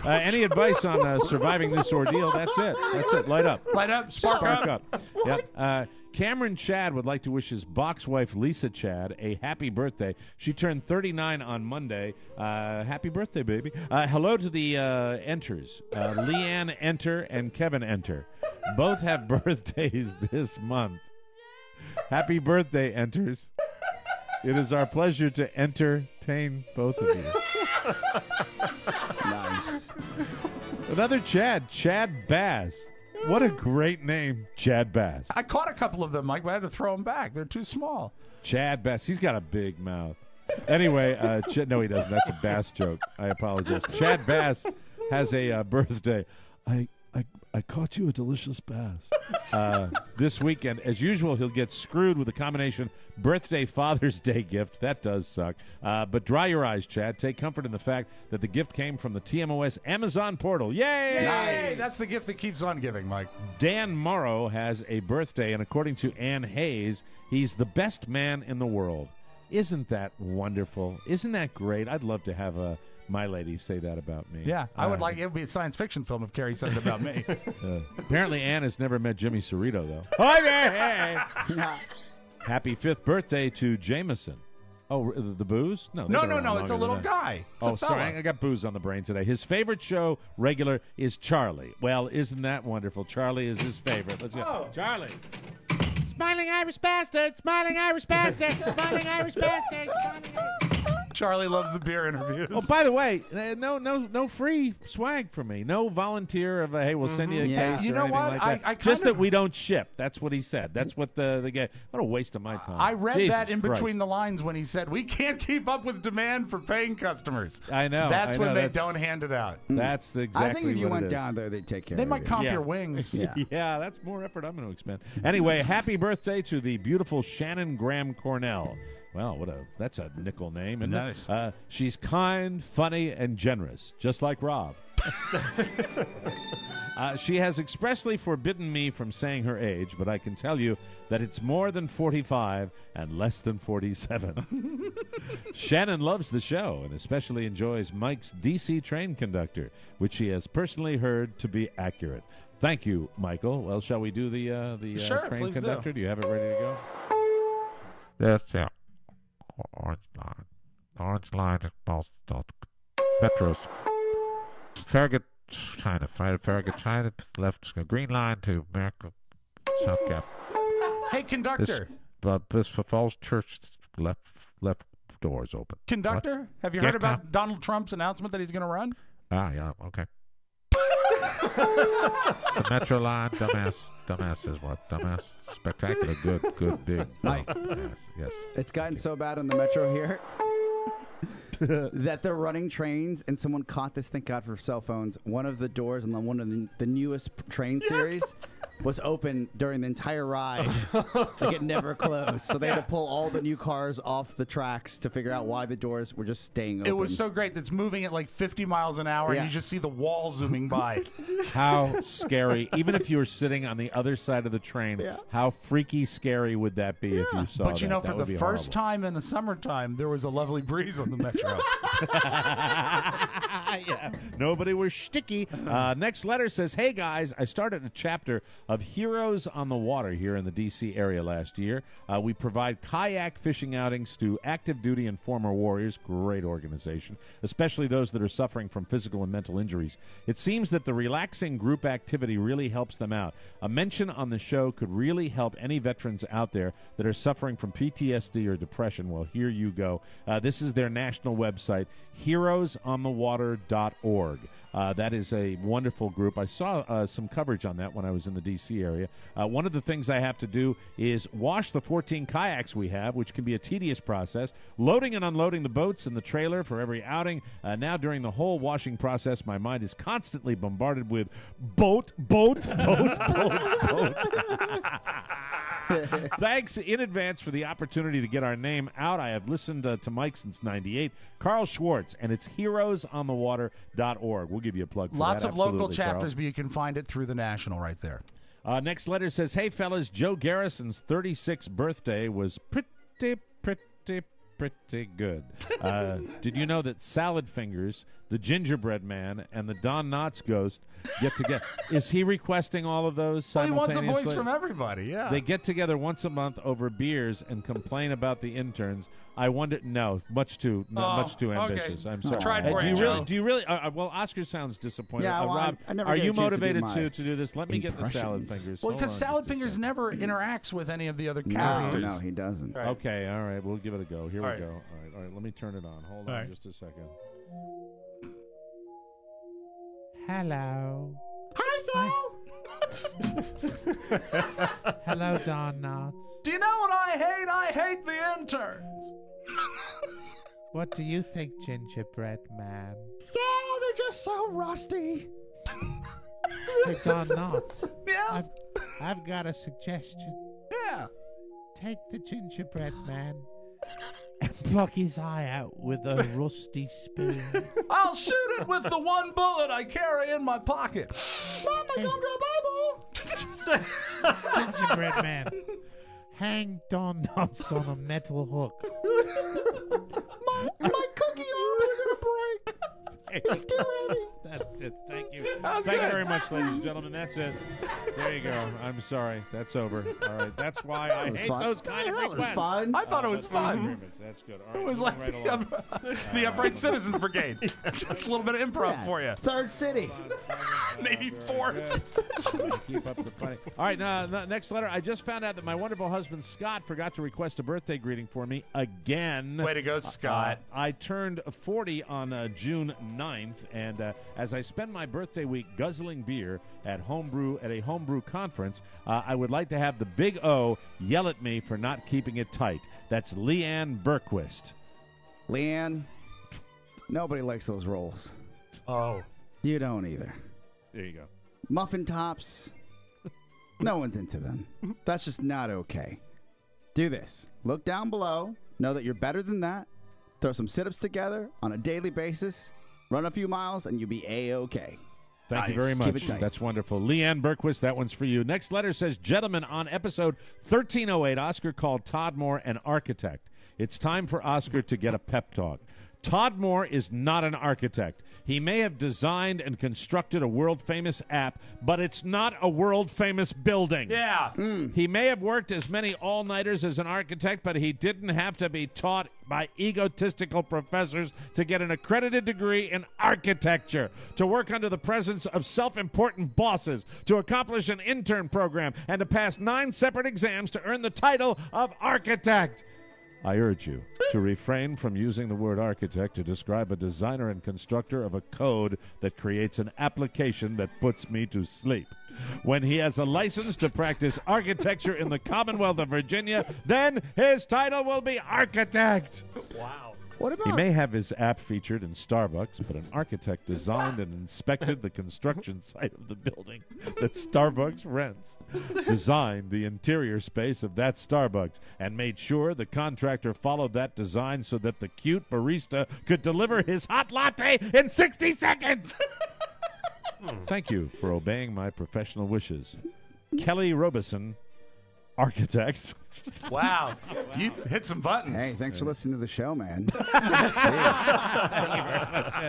Any advice on surviving this ordeal? That's it. That's it. Light up. Light up. Spark up. Yep. Cameron Chad would like to wish his box wife, Lisa Chad, a happy birthday. She turned 39 on Monday. Happy birthday, baby. Hello to the Enters. Leanne Enter and Kevin Enter. Both have birthdays this month. Happy birthday, Enters. It is our pleasure to entertain both of you. Nice. Another Chad, Chad Bass. What a great name, Chad Bass. I caught a couple of them, Mike, but I had to throw them back. They're too small. Chad Bass. He's got a big mouth. Anyway, no, he doesn't. That's a Bass joke. I apologize. Chad Bass has a birthday. I caught you a delicious bass. This weekend, as usual, he'll get screwed with a combination birthday Father's Day gift. That does suck. But dry your eyes, Chad. Take comfort in the fact that the gift came from the TMOS Amazon portal. Yay! Nice. That's the gift that keeps on giving, Mike. Dan Morrow has a birthday, and according to Ann Hayes, he's the best man in the world. Isn't that wonderful? Isn't that great? I'd love to have my lady say that about me. Yeah, I would like it would be a science fiction film if Carrie said it about me. Apparently, Ann has never met Jimmy Cerrito, though. Hey! Happy 5th birthday to Jameson. Oh, the booze? No, it's a little guy. It's a fella. Sorry, I got booze on the brain today. His favorite show regular is Charlie. Well, isn't that wonderful? Charlie is his favorite. Let's go. Oh. Charlie. Smiling Irish bastard, smiling Irish bastard, smiling Irish bastard, smiling Irish. Charlie loves the beer interviews. Oh, by the way, no free swag for me. No volunteer of hey, we'll send you a case. You or know anything what? Like that. Just that we don't ship. That's what he said. That's what the guy. What a waste of my time. I read Jesus that in Christ. between the lines when he said we can't keep up with demand for paying customers. I know. That's when they that's, don't hand it out. That's exactly. I think if you what went it is. down there, they'd take care. They of might you. comp your wings. Yeah, that's more effort I'm going to expend. Anyway, happy birthday to the beautiful Shannon Graham Cornell. Well, that's a nickel name, isn't it? She's kind, funny, and generous, just like Rob. She has expressly forbidden me from saying her age, but I can tell you that it's more than 45 and less than 47. Shannon loves the show and especially enjoys Mike's DC train conductor, which she has personally heard to be accurate. Thank you, Michael. Well, shall we do the Sure, train conductor? do. Do you have it ready to go? Yes, yeah. Orange line. Orange line at both metros. Farragut, China. Farragut, China. Left. Green line to America. South Cap. Hey, conductor. This for Falls Church. Left doors open. Conductor, What? have you heard about Donald Trump's announcement that he's going to run? Yeah. Okay. The Metro line. Dumbass is what? Dumbass. Spectacular. Good, big. Mike. Yes. It's gotten so bad on the metro here that they're running trains, and someone caught this. Thank God for cell phones. One of the doors on one of the newest train series was open during the entire ride. Like it never closed. So they had to pull all the new cars off the tracks to figure out why the doors were just staying open. It was so great. It's moving at like 50 miles an hour, and you just see the wall zooming by. How scary. Even if you were sitting on the other side of the train, how freaky scary would that be if you saw But you know, that? for the first time in the summertime, there was a lovely breeze on the metro. Yeah. Nobody was sticky. Next letter says, hey, guys, I started a chapter of Heroes on the Water here in the D.C. area last year. We provide kayak fishing outings to active duty and former warriors. Great organization, especially those that are suffering from physical and mental injuries. It seems that the relaxing group activity really helps them out. A mention on the show could really help any veterans out there that are suffering from PTSD or depression. Well, here you go. This is their national website, heroesonthewater.org. That is a wonderful group. I saw some coverage on that when I was in the D.C. area. One of the things I have to do is wash the 14 kayaks we have, which can be a tedious process, loading and unloading the boats in the trailer for every outing. Now, during the whole washing process, my mind is constantly bombarded with boat. Thanks in advance for the opportunity to get our name out. I have listened to Mike since '98. Carl Schwartz, and it's heroesonthewater.org. We'll give you a plug for Lots that. of local Absolutely, chapters, Carl. but you can find it through the national right there. Next letter says, hey, fellas, Joe Garrison's 36th birthday was pretty good. Did you know that Salad Fingers, the Gingerbread Man, and the Don Knotts Ghost get together? Is he requesting all of those Well, he wants simultaneously? a voice from everybody, yeah. They get together once a month over beers and complain about the interns. I wonder. No, much too ambitious. Okay. I'm sorry. Tried for do you, you really? Joe. Do you really? Well, Oscar sounds disappointed. Yeah, well, Rob, I never are get a you chance to do motivated my to do this? Let me get the Salad impressions. Fingers. Well, Hold because on Salad just a Fingers second. never interacts with any of the other characters. No, he doesn't. Right. Okay, all right. We'll give it a go. Here All we right. go. All right. Let me turn it on. Hold on All right. just a second. Hello. Hi, Sal. Hello, Don Knotts. Do you know what I hate? I hate the interns. What do you think, gingerbread man? Yeah, they're just so rusty. Hey, Don Knotts. Yes? I've got a suggestion. Yeah. Take the gingerbread man and pluck his eye out with a rusty spoon. I'll shoot it with the one bullet I carry in my pocket. Mama, come to a Bible. Gingerbread man, hang Don Knotts on a metal hook. My cookie arm is going to break. It's too heavy. That's it. Thank you. That was Thank you good. very much, ladies and gentlemen. That's it. There you go. I'm sorry. That's over. All right. That's why I was hate fun. those kind of That was requests. fun. I thought it was fun. Agreements. That's good. All right. It was moving like right along. the Upright Citizens Brigade. Just a little bit of improv Yeah. for you. Third city. Maybe Very fourth. good. Keep up the funny. All right, next letter. I just found out that my wonderful husband Scott forgot to request a birthday greeting for me again. Way to go, Scott. I turned 40 on June 9th, and as I spend my birthday week guzzling beer at a homebrew conference, I would like to have the Big O yell at me for not keeping it tight. That's Leanne Berquist. Leanne, nobody likes those rolls. Oh. You don't either. There you go. Muffin tops, no one's into them. That's just not okay. Do this. Look down below. Know that you're better than that. Throw some sit-ups together on a daily basis. Run a few miles, and you'll be A-okay. Thank you very Keep much. it tight. That's wonderful. Leanne Berquist, that one's for you. Next letter says, gentlemen, on episode 1308, Oscar called Todd Moore an architect. It's time for Oscar to get a pep talk. Todd Moore is not an architect. He may have designed and constructed a world-famous app, but it's not a world-famous building. Yeah. He may have worked as many all-nighters as an architect, but he didn't have to be taught by egotistical professors to get an accredited degree in architecture, to work under the presence of self-important bosses, to accomplish an intern program, and to pass 9 separate exams to earn the title of architect. I urge you to refrain from using the word architect to describe a designer and constructor of a code that creates an application that puts me to sleep. When he has a license to practice architecture in the Commonwealth of Virginia, then his title will be architect. Wow. What about He may have his app featured in Starbucks, but an architect designed and inspected the construction site of the building that Starbucks rents, designed the interior space of that Starbucks, and made sure the contractor followed that design so that the cute barista could deliver his hot latte in 60 seconds? Thank you for obeying my professional wishes. Kelly Robeson, architect. Wow. You hit some buttons. Hey, thanks for listening to the show, man.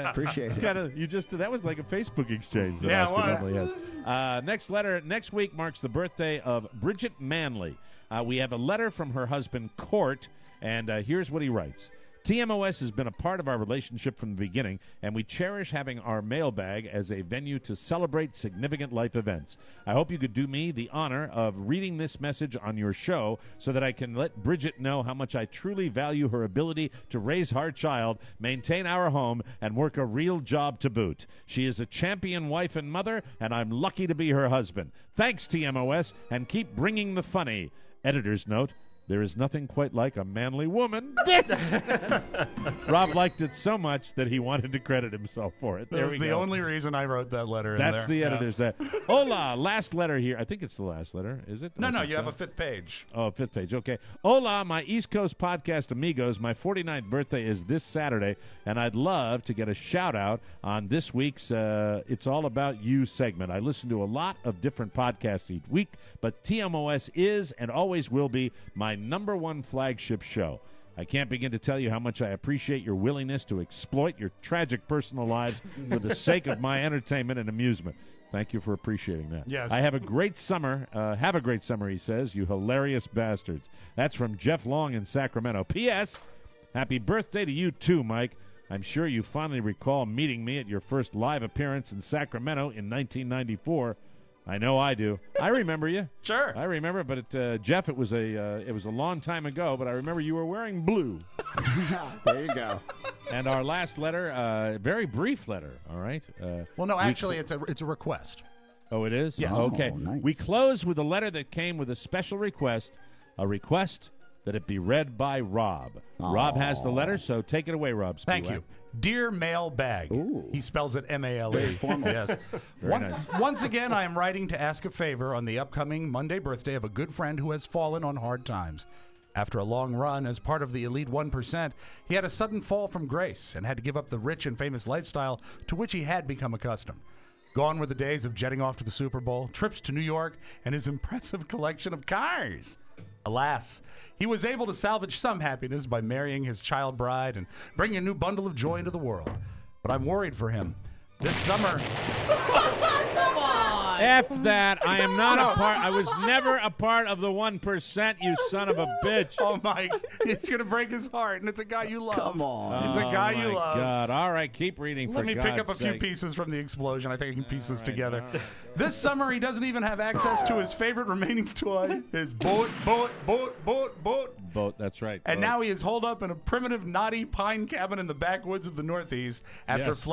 Appreciate it. That was like a Facebook exchange that Yeah, it Oscar was. normally has. Next letter. Next week marks the birthday of Bridget Manley. We have a letter from her husband, Court, and here's what he writes. TMOS has been a part of our relationship from the beginning, and we cherish having our mailbag as a venue to celebrate significant life events. I hope you could do me the honor of reading this message on your show so that I can let Bridget know how much I truly value her ability to raise our child, maintain our home, and work a real job to boot. She is a champion wife and mother, and I'm lucky to be her husband. Thanks, TMOS, and keep bringing the funny. Editor's note. There is nothing quite like a manly woman. Rob liked it so much that he wanted to credit himself for it. That There was we the go. only reason I wrote that letter in That's there. the editor's note. Hola, last letter here. I think it's the last letter. Is it? No, I no, think you so. have a 5th page. Oh, 5th page. Okay. Hola, my East Coast podcast amigos. My 49th birthday is this Saturday, and I'd love to get a shout-out on this week's It's All About You segment. I listen to a lot of different podcasts each week, but TMOS is and always will be my number one flagship show. I can't begin to tell you how much I appreciate your willingness to exploit your tragic personal lives for the sake of my entertainment and amusement. Thank you for appreciating that. Yes. I have a great summer. Have a great summer, he says, you hilarious bastards. That's from Jeff Long in Sacramento. P.S. Happy birthday to you too, Mike. I'm sure you fondly recall meeting me at your first live appearance in Sacramento in 1994. I know I do. I remember you. Sure. I remember, but Jeff, it was a long time ago, but I remember you were wearing blue. There you go. And our last letter, very brief letter, all right? Well, no, actually, it's a request. Oh, it is? Yes. Okay. Oh, nice. We close with a letter that came with a special request, a request that it be read by Rob. Rob has the letter, so take it away, Rob. Thank you. Dear Mailbag. He spells it M-A-L-E. Very formal. Yes. Nice. Once again, I am writing to ask a favor on the upcoming Monday birthday of a good friend who has fallen on hard times. After a long run as part of the elite 1%, he had a sudden fall from grace and had to give up the rich and famous lifestyle to which he had become accustomed. Gone were the days of jetting off to the Super Bowl, trips to New York, and his impressive collection of cars. Alas, he was able to salvage some happiness by marrying his child bride and bringing a new bundle of joy into the world. But I'm worried for him. This summer... Come on! F that. I am not a part. I was never a part of the 1%, you son of a bitch. Oh, Mike. It's going to break his heart, and it's a guy you love. Come on. It's a guy you Oh, my love. God. All right, keep reading, Let for me God's pick up a few sake. pieces from the explosion. I think I can piece this together. This summer, he doesn't even have access to his favorite remaining toy, his boat. Boat, that's right. And boat. now he is holed up in a primitive, knotty pine cabin in the backwoods of the Northeast after Yes.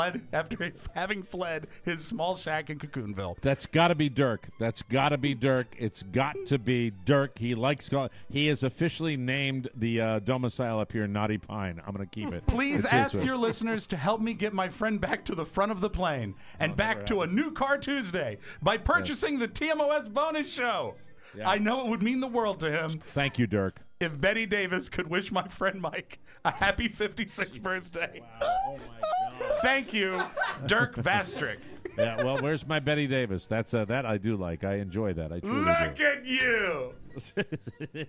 having fled his small shack in Cocoonville. That's got to be Dirk. That's got to be Dirk. It's got to be Dirk. He likes. He is officially named the domicile up here, Naughty Pine. I'm going to keep it. Please It's ask his way. your listeners to help me get my friend back to the front of the plane and back to a new car Tuesday by purchasing the TMOS bonus show. Yeah. I know it would mean the world to him. Thank you, Dirk. If Betty Davis could wish my friend Mike a happy 56th birthday. Wow. Oh, my God. Thank you, Dirk Vastrick. Yeah, well, where's my Betty Davis? That's that I do like. I enjoy that. I truly Look do. at you.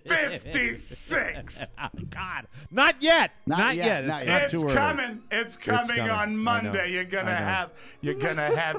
56. Oh, God. Not yet. Not yet. It's not too early. Coming. It's coming on Monday. You're gonna have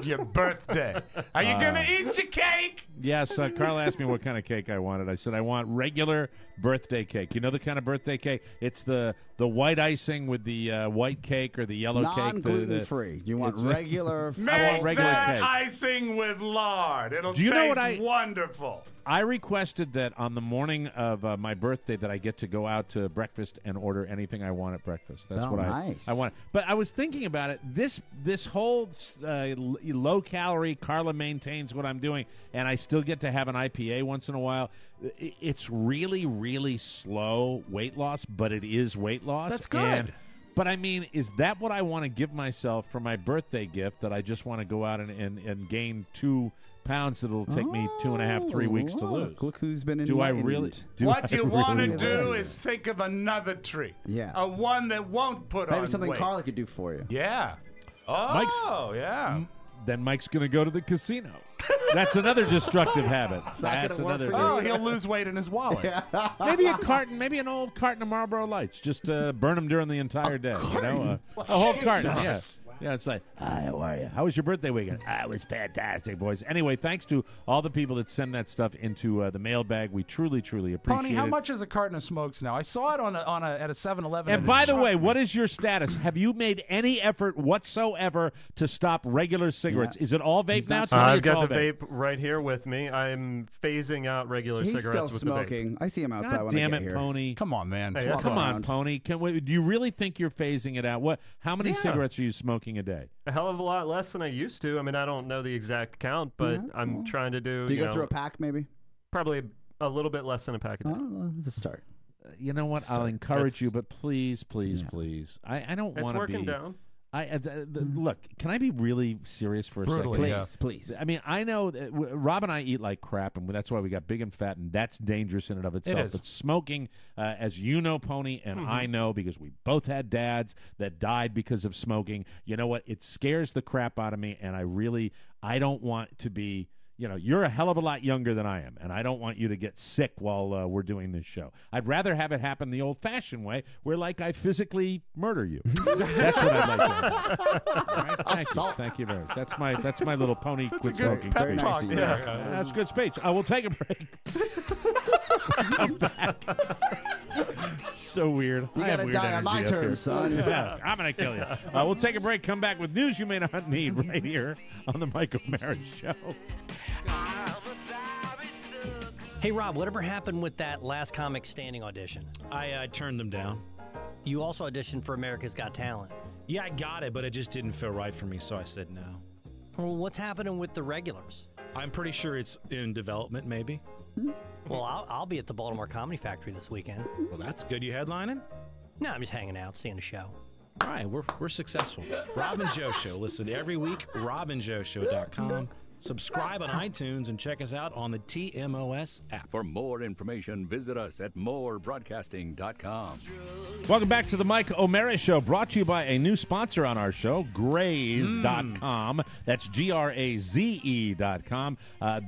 your birthday. Are you gonna eat your cake? Yes, Carl asked me what kind of cake I wanted. I said I want regular birthday cake. You know the kind of birthday cake? It's the white icing with the white cake or the yellow cake. Non-gluten free. You want regular. I want regular that cake. icing with lard. It'll Do you know taste what wonderful. I requested that on the morning of my birthday that I get to go out to breakfast and order anything I want at breakfast. That's what nice. I want. But I was thinking about it. This whole low calorie, Carla maintains what I'm doing, and I still get to have an IPA once in a while. It's really, really slow weight loss, but it is weight loss. That's good. But I mean, is that what I want to give myself for my birthday gift? That I just want to go out and gain 2 pounds that'll take me 2.5, 3 weeks to lose. Look who's been Do I enlightened. really? What you want to really do is. is think of another treat. Yeah. A one that won't put Maybe on something weight. Carla could do for you. Yeah. Oh, Mike's- yeah. Then Mike's going to go to the casino. That's another destructive habit. That's gonna work another. for you. Oh, he'll lose weight in his wallet. Maybe an old carton of Marlboro Lights. Just burn them during the entire day. You know, a whole carton. Yeah. Yeah, it's like, hi, how are you? How was your birthday weekend? It was fantastic, boys. Anyway, thanks to all the people that send that stuff into the mailbag. We truly, truly appreciate Pony, how it. much is a carton of smokes now? I saw it at a 7-Eleven. And by the way, what is your status? Have you made any effort whatsoever to stop regular cigarettes? Yeah. Is it all vape now? I've got the vape right here with me. I'm phasing out regular He's cigarettes still with smoking. I see him outside God when damn I it, get here. Pony. Come on, man. Hey, Come on, around. Pony. Do you really think you're phasing it out? How many cigarettes are you smoking a day? A hell of a lot less than I used to. I mean, I don't know the exact count, but I'm trying to do. Do you go know, through a pack, maybe? Probably a little bit less than a pack a day. Oh, it's a start. You know what? I'll encourage you, but please, please, please. I don't It's want to working be. down. Look, can I be really serious for a Brutally, second? Please. I mean, I know that Rob and I eat like crap, and that's why we got big and fat, and that's dangerous in and of itself. is. But smoking, as you know, Pony, and I know because we both had dads that died because of smoking. You know what? It scares the crap out of me, and I don't want to be. You know, you're a hell of a lot younger than I am, and I don't want you to get sick while we're doing this show. I'd rather have it happen the old-fashioned way, where, like, I physically murder you. That's what I'd like to happen. All right? Thank you very much. That's my little Pony quit smoking pep speech. talk. That's a good speech. We'll take a break. Come back. So weird. You I have gotta weird die on my energy up here. terms, son. Yeah, I'm going to kill you. We'll take a break, come back with news you may not need right here on the Mike O'Mara Show. Hey, Rob, whatever happened with that last Comic Standing audition? I turned them down. You also auditioned for America's Got Talent. Yeah, I got it, but it just didn't feel right for me, so I said no. Well, what's happening with the regulars? I'm pretty sure it's in development, maybe. Well, I'll be at the Baltimore Comedy Factory this weekend. Well, that's good. You headlining? No, I'm just hanging out, seeing the show. All right, we're successful. Rob and Joe Show. Listen every week, robandjoeshow.com. Subscribe on iTunes and check us out on the TMOS app. For more information, visit us at morebroadcasting.com. Welcome back to the Mike O'Mara Show, brought to you by a new sponsor on our show, Graze.com. That's Graze.com.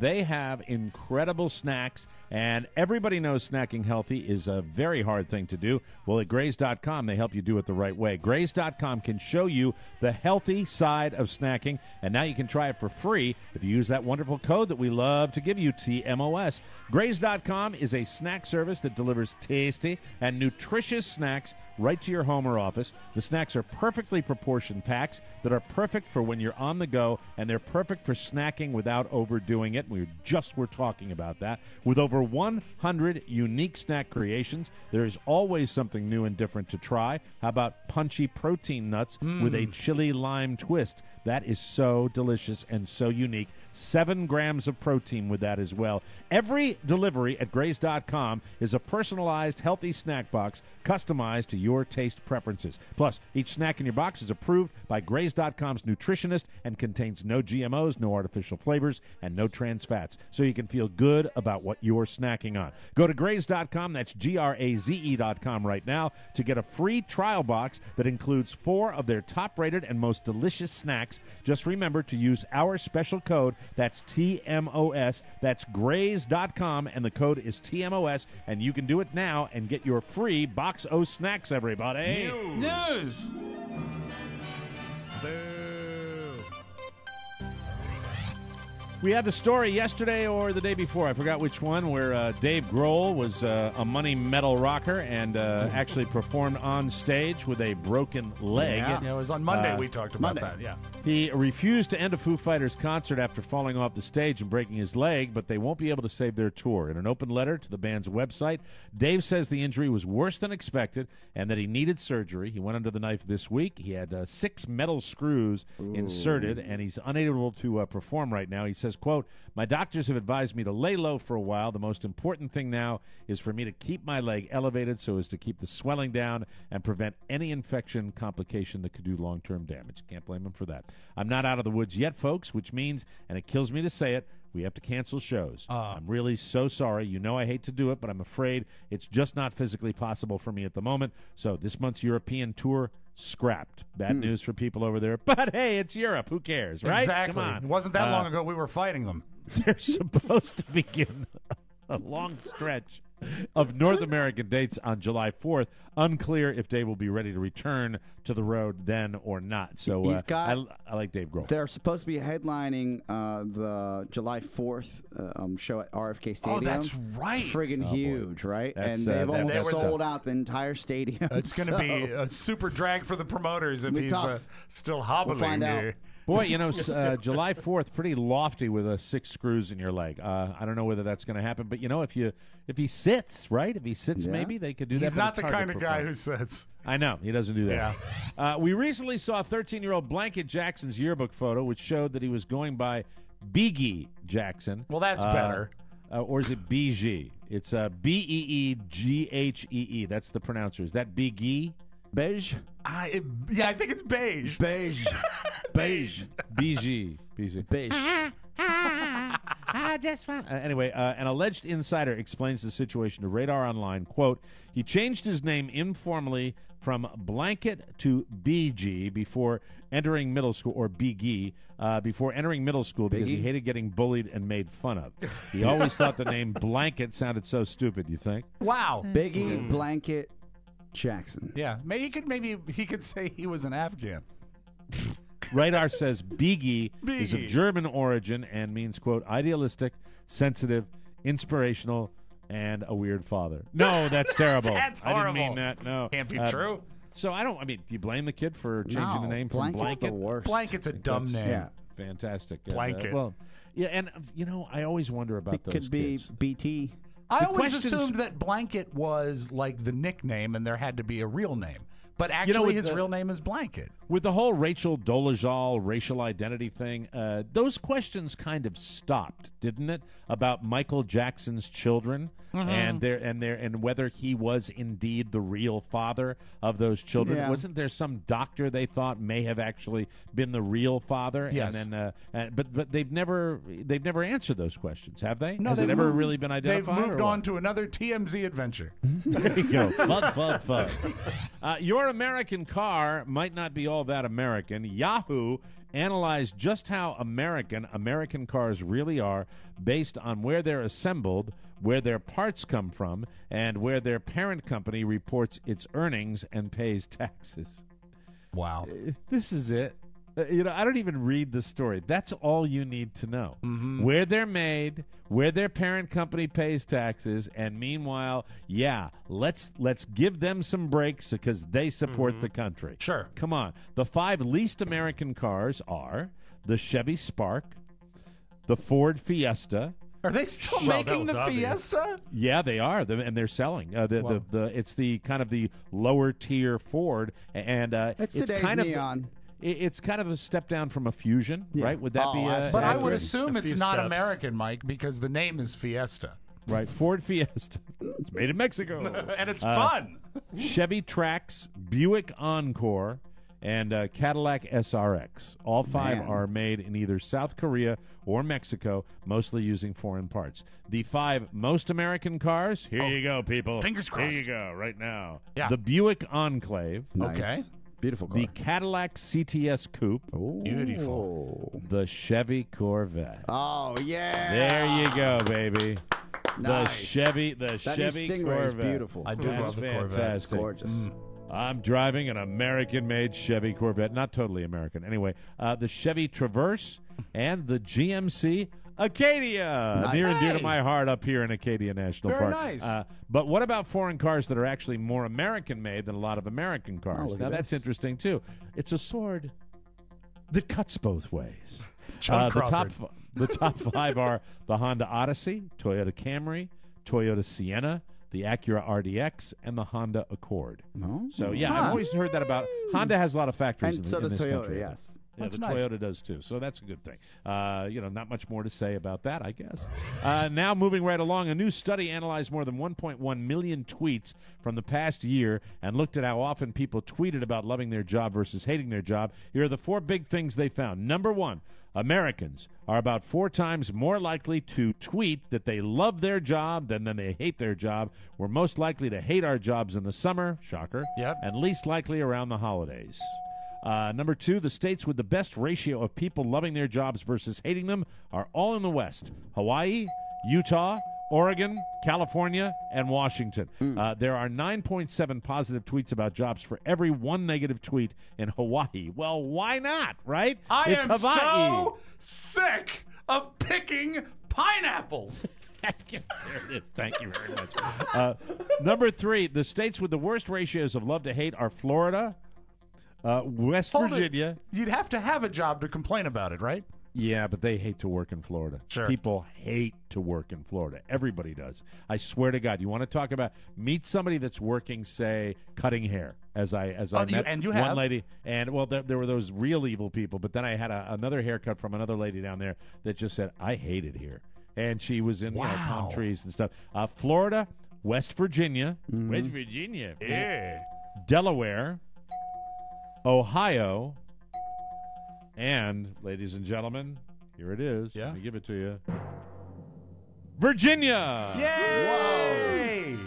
They have incredible snacks, and everybody knows snacking healthy is a very hard thing to do. Well, at Graze.com, they help you do it the right way. Graze.com can show you the healthy side of snacking, and now you can try it for free if you use that wonderful code that we love to give you, TMOS. Graze.com is a snack service that delivers tasty and nutritious snacks right to your home or office. The snacks are perfectly proportioned packs that are perfect for when you're on the go, and they're perfect for snacking without overdoing it. We just were talking about that. With over 100 unique snack creations, there is always something new and different to try. How about punchy protein nuts with a chili lime twist? That is so delicious and so unique. 7 grams of protein with that as well. Every delivery at Graze.com is a personalized, healthy snack box customized to your taste preferences. Plus, each snack in your box is approved by Graze.com's nutritionist and contains no GMOs, no artificial flavors, and no trans fats, so you can feel good about what you're snacking on. Go to Graze.com, that's Graze.com right now, to get a free trial box that includes 4 of their top-rated and most delicious snacks. Just remember to use our special code. That's TMOS. That's Graze.com, and the code is TMOS, and you can do it now and get your free box O snacks, everybody. News. We had the story yesterday or the day before, I forgot which one, where Dave Grohl was a money metal rocker and actually performed on stage with a broken leg. Yeah, it was on Monday we talked about that, yeah. He refused to end a Foo Fighters concert after falling off the stage and breaking his leg, but they won't be able to save their tour. In an open letter to the band's website, Dave says the injury was worse than expected and that he needed surgery. He went under the knife this week. He had 6 metal screws inserted, and he's unable to perform right now. He says, quote, "My doctors have advised me to lay low for a while. The most important thing now is for me to keep my leg elevated so as to keep the swelling down and prevent any infection complication that could do long-term damage." Can't blame him for that. "I'm not out of the woods yet, folks, which means, and it kills me to say it, we have to cancel shows. I'm really so sorry. You know I hate to do it, but I'm afraid it's just not physically possible for me at the moment. So this month's European tour, scrapped. Bad news for people over there. But hey, it's Europe. Who cares, right? Exactly. Come on. It wasn't that long ago we were fighting them. They're supposed to begin a long stretch of North American dates on July 4th. Unclear if Dave will be ready to return to the road then or not. So I like Dave Grohl. They're supposed to be headlining the July 4th show at RFK Stadium. Oh, that's right. It's friggin' huge, right? That's, and they've almost that's sold out the entire stadium. It's going to be a super drag for the promoters if he's still hobbling. We'll find out. here. Boy, you know, July 4th, pretty lofty with 6 screws in your leg. I don't know whether that's going to happen, but you know, if he sits, right? If he sits, maybe they could do that. He's not the kind of guy who sits. I know he doesn't do that. Yeah. We recently saw 13-year-old Blanket Jackson's yearbook photo, which showed that he was going by Beegie Jackson. Well, that's better. Or is it BG? It's Beeghee. That's the pronouncer. Is that Beegie? Beige? Yeah, I think it's beige. Beige. Beige. BG. Beige. Anyway, an alleged insider explains the situation to Radar Online. Quote, "He changed his name informally from Blanket to BG before entering middle school, or Biggie, before entering middle school because he hated getting bullied and made fun of. He always thought the name Blanket sounded so stupid, you think?" Wow. Biggie Blanket Jackson. Yeah, maybe he could say he was an Afghan. Radar says Biggie is of German origin and means, quote, "idealistic, sensitive, inspirational, and a weird father." No, that's terrible. That's horrible. I didn't mean that. No. Can't be true. So do you blame the kid for changing the name from Blanket? The worst. Blanket's a dumb name. Yeah. Fantastic. Blanket. Well, yeah, and, you know, I always wonder about those kids. Could be BT. I always assumed that Blanket was like the nickname and there had to be a real name. But actually, with his real name is Blanket. With the whole Rachel Dolezal racial identity thing, those questions kind of stopped, didn't it? About Michael Jackson's children and whether he was indeed the real father of those children. Yeah. Wasn't there some doctor they thought may have actually been the real father? Yes. And then, but they've never answered those questions, have they? No, Has it ever really been identified? They've moved or on what? to another TMZ adventure. There you go. Fun. Your American car might not be all that American. Yahoo analyzed just how American cars really are based on where they're assembled, where their parts come from, and where their parent company reports its earnings and pays taxes. Wow. This is it. I don't even read the story. That's all you need to know. Where they're made, where their parent company pays taxes, and meanwhile, let's give them some breaks because they support the country. Sure. Come on. The 5 least American cars are the Chevy Spark, the Ford Fiesta. Are they still making the Fiesta? Yeah, they are, and they're selling. It's the kind of the lower tier Ford, and it's kind of neon. It's kind of a step down from a Fusion, right? Would that be? But I would assume A it's few not steps. American, Mike, because the name is Fiesta. Right, Ford Fiesta. It's made in Mexico. And it's fun. Chevy Trax, Buick Encore, and Cadillac SRX. All 5 are made in either South Korea or Mexico, mostly using foreign parts. The 5 most American cars, here you go, people. Fingers crossed. Here you go, right now. Yeah. The Buick Enclave. Nice. Okay. Beautiful car. The Cadillac CTS Coupe. Beautiful. The Chevy Corvette. Oh, yeah. There you go, baby. Nice. The Chevy That new Stingray Stingray is beautiful. I do love the Corvette. It's gorgeous. I'm driving an American-made Chevy Corvette. Not totally American. Anyway, the Chevy Traverse and the GMC Acadia. Nice. Near and dear to my heart up here in Acadia National Very Park. nice. But what about foreign cars that are actually more American-made than a lot of American cars? look Now, at that's this. interesting, too. It's a sword that cuts both ways. John The top 5 are the Honda Odyssey, Toyota Camry, Toyota Sienna, the Acura RDX, and the Honda Accord. No? So, I've always heard that about Honda has a lot of factories And in, so in does this Toyota, country. yes. Yeah, That's the nice. Toyota does too, so that's a good thing. Not much more to say about that, I guess. Now, moving right along, a new study analyzed more than 1.1 million tweets from the past year and looked at how often people tweeted about loving their job versus hating their job. Here are the 4 big things they found. Number 1, Americans are about 4 times more likely to tweet that they love their job than they hate their job. We're most likely to hate our jobs in the summer, shocker, Yep. and least likely around the holidays. Number 2, the states with the best ratio of people loving their jobs versus hating them are all in the West: Hawaii, Utah, Oregon, California, and Washington. There are 9.7 positive tweets about jobs for every 1 negative tweet in Hawaii. Well, why not, right? It's am Hawaii. so sick of picking pineapples. There it is. Thank you very much. Number 3, the states with the worst ratios of love to hate are Florida, West Hold it. Virginia. You'd have to have a job to complain about it, right? Yeah, but they hate to work in Florida. Sure. People hate to work in Florida. Everybody does. I swear to God. You want to talk about meet somebody that's working, say, cutting hair. As I met and you one have? lady, and well, there were those real evil people. But then I had another haircut from another lady down there that just said, "I hate it here," and she was in palm trees and stuff. Florida, West Virginia, Delaware, Ohio, and, ladies and gentlemen, here it is. Yeah. Let me give it to you. Virginia! Yay!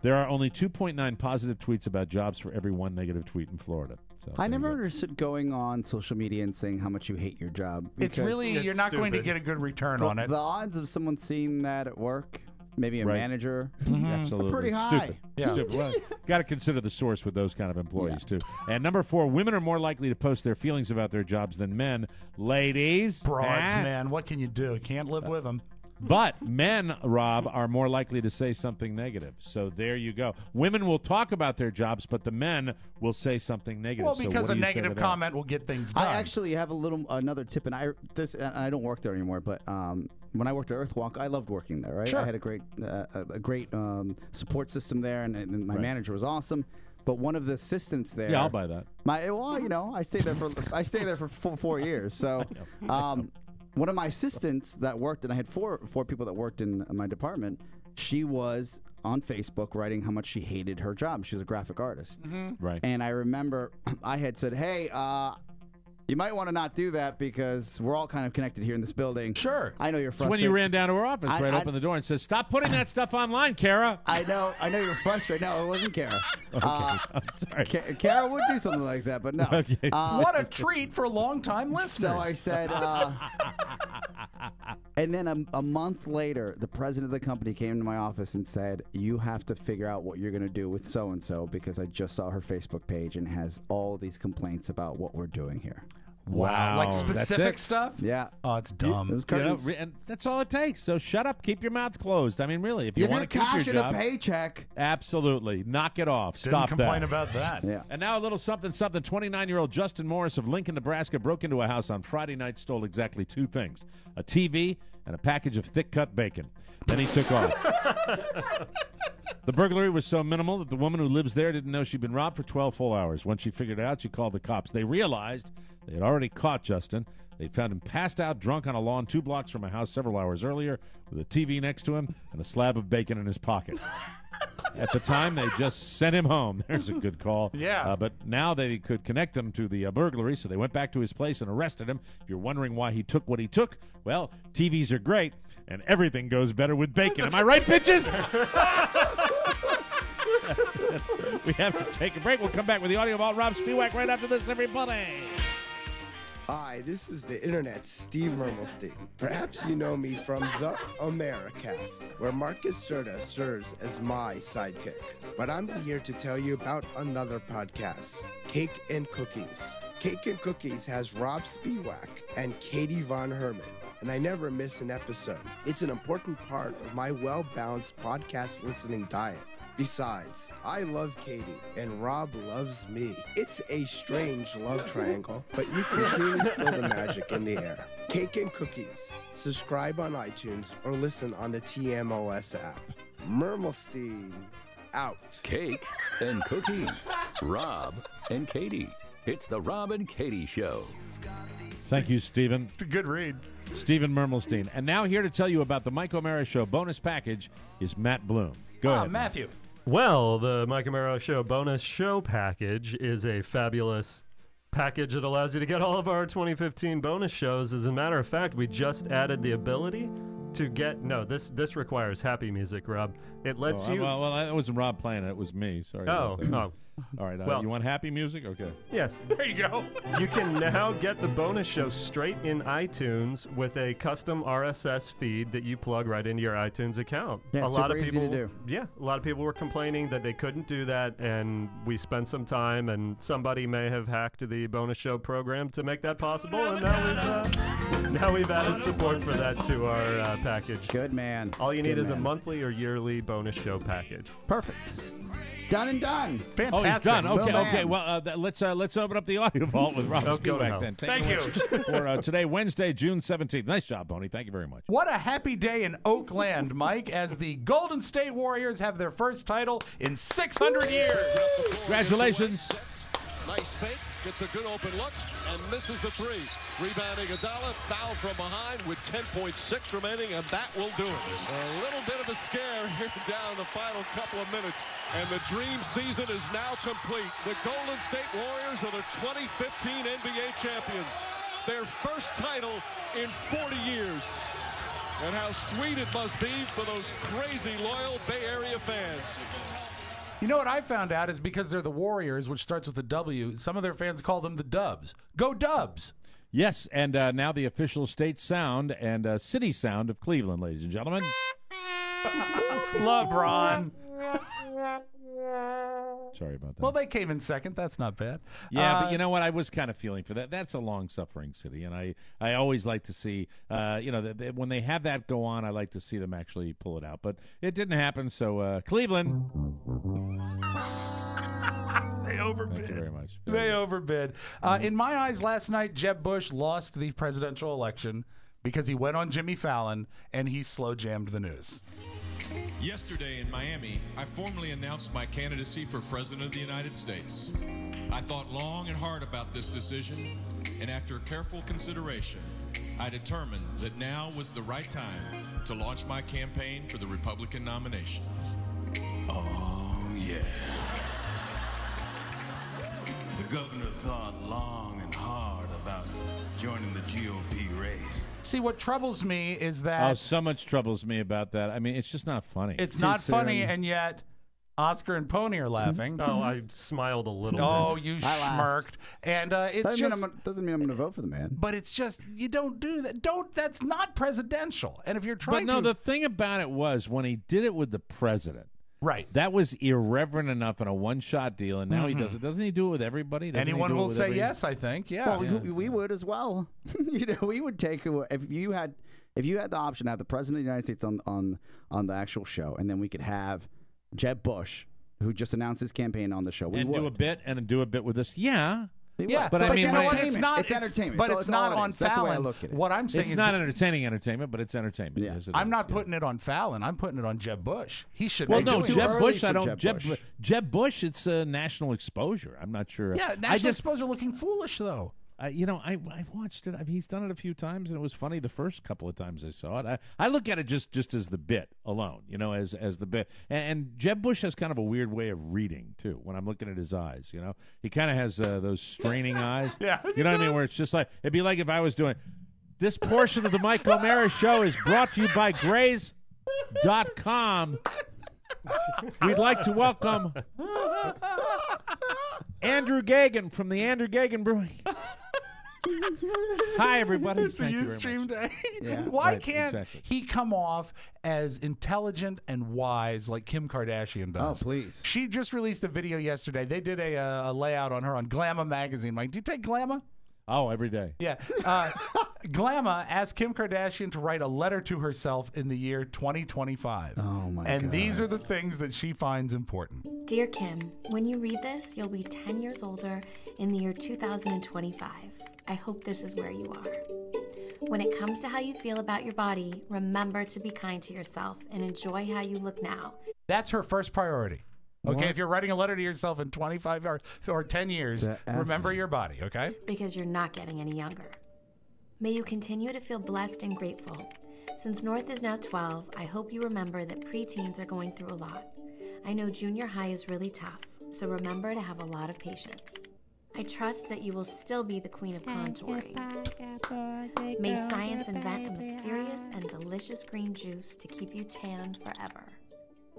There are only 2.9 positive tweets about jobs for every 1 negative tweet in Florida. So I there never you go. understood going on social media and saying how much you hate your job. It's really, you're not going to get a good return on it. The odds of someone seeing that at work, maybe a Right. manager, Absolutely. are pretty high. Stupid. Yeah. Stupid. Well, got to consider the source with those kind of employees, too. And number 4, women are more likely to post their feelings about their jobs than men. Ladies. Broads, huh? man. What can you do? Can't live with them. But men, Rob, are more likely to say something negative. So there you go. Women will talk about their jobs, but the men will say something negative. Well, So because what a do you say to negative that? comment will get things done. I actually have another tip, and I don't work there anymore. But when I worked at Earthwalk, I loved working there. Right, Sure. I had a great support system there, and my manager was awesome. but one of the assistants there. Yeah, I'll buy that. I stayed there for 4 years. So, one of my assistants that worked, and I had four people that worked in my department. She was on Facebook writing how much she hated her job. She was a graphic artist. Right. And I remember I had said, hey, you might want to not do that because we're all kind of connected here in this building. Sure. I know you're frustrated. So when you ran down to her office, opened the door and said, stop putting that stuff online, Kara. I know you're frustrated. No, it wasn't Kara. Okay, I'm sorry. Kara would do something like that, but no. Okay. What a treat for longtime listeners. So I said, and then a month later, the president of the company came to my office and said, you have to figure out what you're going to do with so-and-so because I just saw her Facebook page and has all these complaints about what we're doing here. Wow. Like specific stuff? Yeah. Oh, it's dumb. It was and that's all it takes. So shut up. Keep your mouth closed. I mean, really, if you Give want your to keep cash your in job. a paycheck. Absolutely. Knock it off. Stop Didn't complain that. about that. Yeah. And now a little something. 29-year-old Justin Morris of Lincoln, Nebraska, broke into a house on Friday night, stole exactly 2 things, a TV and a package of thick-cut bacon. Then he took off. The burglary was so minimal that the woman who lives there didn't know she'd been robbed for 12 full hours. When she figured it out, she called the cops. They realized they had already caught Justin. They'd found him passed out, drunk on a lawn 2 blocks from a house several hours earlier with a TV next to him and a slab of bacon in his pocket. At the time, they just sent him home. There's a good call. Yeah. But now they could connect him to the burglary, so they went back to his place and arrested him. If you're wondering why he took what he took, well, TVs are great, and everything goes better with bacon. Am I right, bitches? We have to take a break. We'll come back with the audio of all Rob Spiewak right after this, everybody. Hi, this is the Internet's Steve Mermelstein. Perhaps you know me from the Americast, where Marcus Serta serves as my sidekick. But I'm here to tell you about another podcast, Cake and Cookies. Cake and Cookies has Rob Spiewak and Katie Von Herman, and I never miss an episode. It's an important part of my well-balanced podcast listening diet. Besides, I love Katie, and Rob loves me. It's a strange love triangle, but you can truly feel the magic in the air. Cake and Cookies. Subscribe on iTunes or listen on the TMOS app. Mermelstein, out. Cake and Cookies. Rob and Katie. It's the Rob and Katie Show. Thank you, Stephen. It's a good read. Stephen Mermelstein. And now here to tell you about the Mike O'Mara Show bonus package is Matt Bloom. Go ahead, Matthew. Well, the Mike O'Mara Show bonus show package is a fabulous package that allows you to get all of our 2015 bonus shows. As a matter of fact, we just added the ability to get this requires happy music, Rob. It lets you. Well, it wasn't Rob playing it. It was me. Sorry. Oh. All right. Well, you want happy music? Okay. Yes. There you go. You can now get the bonus show straight in iTunes with a custom RSS feed that you plug right into your iTunes account. Yeah, a lot of super people, easy to do. Yeah, a lot of people were complaining that they couldn't do that, and we spent some time, and somebody may have hacked the bonus show program to make that possible, and now we've added support for that to our package. Good man. All you need Good is a man. monthly or yearly bonus show package. Perfect. Done and done. Fantastic. Oh, he's done. Okay, Well, okay. man. Well, let's open up the audio vault with Rob Oh, go to Spiewak hell. then. Thank you. For today, Wednesday, June 17th. Nice job, Boney. Thank you very much. What a happy day in Oakland, Mike, as the Golden State Warriors have their first title in 600 years. Congratulations. Nice fake, gets a good open look, and misses the 3. Rebounding Adala, foul from behind with 10.6 remaining, and that will do it. A little bit of a scare here down the final couple of minutes, and the dream season is now complete. The Golden State Warriors are the 2015 NBA champions. Their first title in 40 years. And how sweet it must be for those crazy loyal Bay Area fans. You know what I found out is because they're the Warriors, which starts with a W, some of their fans call them the Dubs. Go Dubs! Yes, and now the official state sound and city sound of Cleveland, ladies and gentlemen. LeBron. Sorry about that. Well, they came in second. That's not bad. Yeah, but you know what? I was kind of feeling for that. That's a long-suffering city, and I always like to see, when they have that go on, I like to see them actually pull it out. But it didn't happen, so Cleveland. They overbid. Thank you very much. They overbid. In my eyes, last night, Jeb Bush lost the presidential election because he went on Jimmy Fallon and he slow jammed the news. Yesterday in Miami, I formally announced my candidacy for President of the United States. I thought long and hard about this decision, and after careful consideration, I determined that now was the right time to launch my campaign for the Republican nomination. Oh, yeah. The governor thought long and hard about joining the GOP race. See, what troubles me is that Oh, so much troubles me about that. I mean, it's just not funny. it's not funny, and yet Oscar and Pony are laughing. Oh, I smiled a little Oh, bit. you I laughed. smirked. And it's doesn't mean I'm going to vote for the man. But it's just, you don't do that. That's not presidential. And if you're But trying no, to... the thing about it was when he did it with the president. Right. That was irreverent enough in a one-shot deal, and now he Mhm. does it. Doesn't he do it with everybody? Doesn't he Anyone do it will with say every- yes, I think. Yeah. Well, we would as well. We would take if you had the option to have the president of the United States on the actual show, and then we could have Jeb Bush, who just announced his campaign on the show. We and would do a bit and do a bit with this. Yeah. Yeah, but so, I mean, you know what? entertainment. It's not. It's entertainment. But So it's it's not all it on is. That's the way I Fallon. look at it. What I'm saying It's is not that- entertaining entertainment, but it's entertainment. Yeah. Yes, it I'm is, not yeah. putting it on Fallon. I'm putting it on Jeb Bush. He should. Well, make no, it. Jeb Bush. I for don't. Jeb Bush. It's a national exposure. I'm not sure. Yeah, I national just, exposure looking foolish though. I watched it. I mean, he's done it a few times, and it was funny the first couple of times I saw it. I look at it just as the bit alone, as the bit. And Jeb Bush has kind of a weird way of reading too. When I'm looking at his eyes, he kind of has those straining eyes. Yeah, you know what I mean? Where it's just like it'd be like if I was doing. This portion of the Mike O'Mara Show is brought to you by Grays.com. We'd like to welcome Andrew Gagan from the Andrew Gagan Brewing. Hi, everybody. It's Thank a you very Ustream much. day. Yeah, Why right, can't exactly. he come off as intelligent and wise like Kim Kardashian does? Oh, please. She just released a video yesterday. They did a layout on her on Glamour magazine. Mike, do you take Glamour? Oh, every day. Yeah. Glamour asked Kim Kardashian to write a letter to herself in the year 2025. Oh, my And God. these are the things that she finds important. Dear Kim, when you read this, you'll be 10 years older in the year 2025. I hope this is where you are. When it comes to how you feel about your body, remember to be kind to yourself and enjoy how you look now. That's her first priority. Okay, What? if you're writing a letter to yourself in 25 or 10 years, The F. remember your body, okay? Because you're not getting any younger. May you continue to feel blessed and grateful. Since North is now 12, I hope you remember that preteens are going through a lot. I know junior high is really tough, so remember to have a lot of patience. I trust that you will still be the queen of contouring. May science invent a mysterious and delicious green juice to keep you tan forever.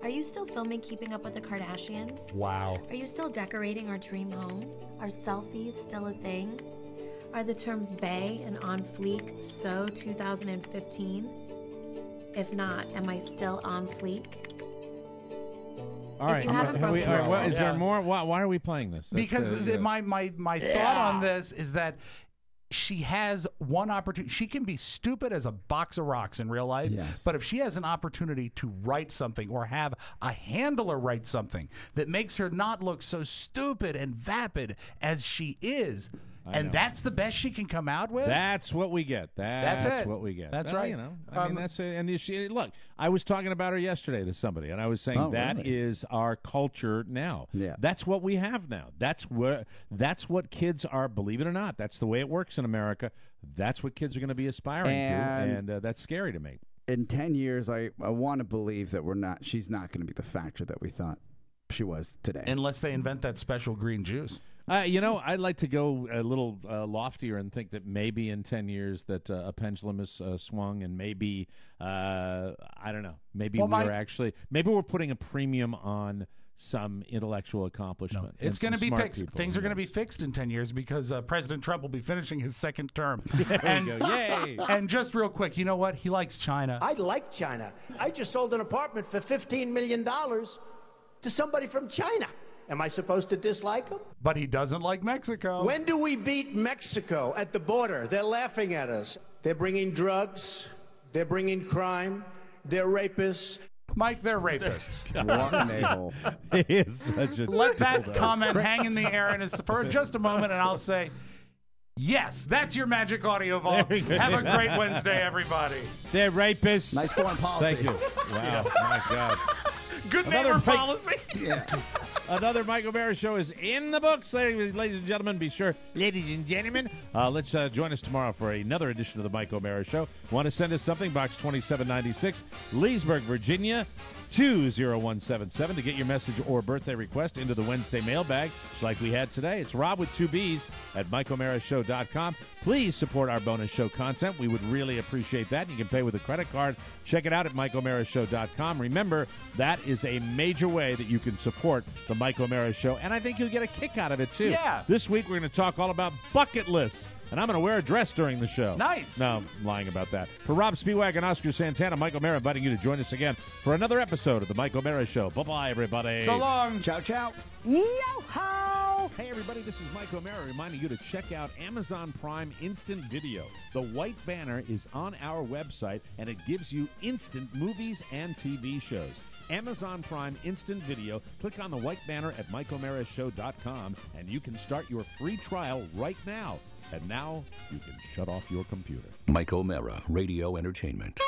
Are you still filming Keeping Up with the Kardashians? Wow. Are you still decorating our dream home? Are selfies still a thing? Are the terms bae and on fleek so 2015? If not, am I still on fleek? All right. you haven't Have we- broken all right, the what- is there Yeah. more? Why are we playing this? That's, Because my thought on this is that she has one opportunity. She can be stupid as a box of rocks in real life, Yes. but if she has an opportunity to write something or have a handler write something that makes her not look so stupid and vapid as she is, and know. that's the best she can come out with. That's what we get. That's it. what we get. That's Well, right. I mean, that's it. And she, look, I was talking about her yesterday to somebody, and I was saying that is our culture now. Yeah. That's what we have now. That's what kids are. Believe it or not, that's the way it works in America. That's what kids are going to be aspiring And- to, and that's scary to me. In 10 years, I want to believe that she's not going to be the factor that we thought she was today. Unless they invent that special green juice. I'd like to go a little loftier and think that maybe in 10 years that a pendulum is swung, and maybe I don't know. Maybe maybe we're putting a premium on some intellectual accomplishment. and It's going to some be smart fixed. people. Things are going to be fixed in 10 years because President Trump will be finishing his second term. There you go. Yay! And just real quick, you know what? He likes China. I like China. I just sold an apartment for $15 million to somebody from China. Am I supposed to dislike him? But he doesn't like Mexico. When do we beat Mexico at the border? They're laughing at us. They're bringing drugs. They're bringing crime. They're rapists. Mike, they're rapists. What an a-hole. He is such a Let that dildo. comment hang in the air for just a moment, and I'll say, Yes, that's your magic audio vault. There you go. Have a great Wednesday, everybody. They're rapists. Nice foreign policy. Thank you. Wow, my God. Good neighbor policy. Yeah. Another Mike O'Mara show is in the books, ladies and gentlemen. Be sure, ladies and gentlemen, let's join us tomorrow for another edition of the Mike O'Mara show. Want to send us something? Box 2796, Leesburg, Virginia, 20177 to get your message or birthday request into the Wednesday mailbag, just like we had today. It's Rob with 2 B's at MikeO'MaraShow.com. Please support our bonus show content. We would really appreciate that. You can pay with a credit card. Check it out at MikeO'MaraShow.com. Remember, that is a major way that you can support the Mike O'Mara Show, and I think you'll get a kick out of it, too. Yeah. This week, we're going to talk all about bucket lists. And I'm going to wear a dress during the show. Nice. No, I'm lying about that. For Rob Spiewak and Oscar Santana, Mike O'Mara inviting you to join us again for another episode of the Mike O'Mara Show. Bye-bye, everybody. So long. Ciao, ciao. Yo-ho! Hey, everybody, this is Mike O'Mara reminding you to check out Amazon Prime Instant Video. The white banner is on our website, and it gives you instant movies and TV shows. Amazon Prime Instant Video. Click on the white banner at MikeO'MaraShow.com, and you can start your free trial right now. And now you can shut off your computer. Mike O'Mara, Radio Entertainment.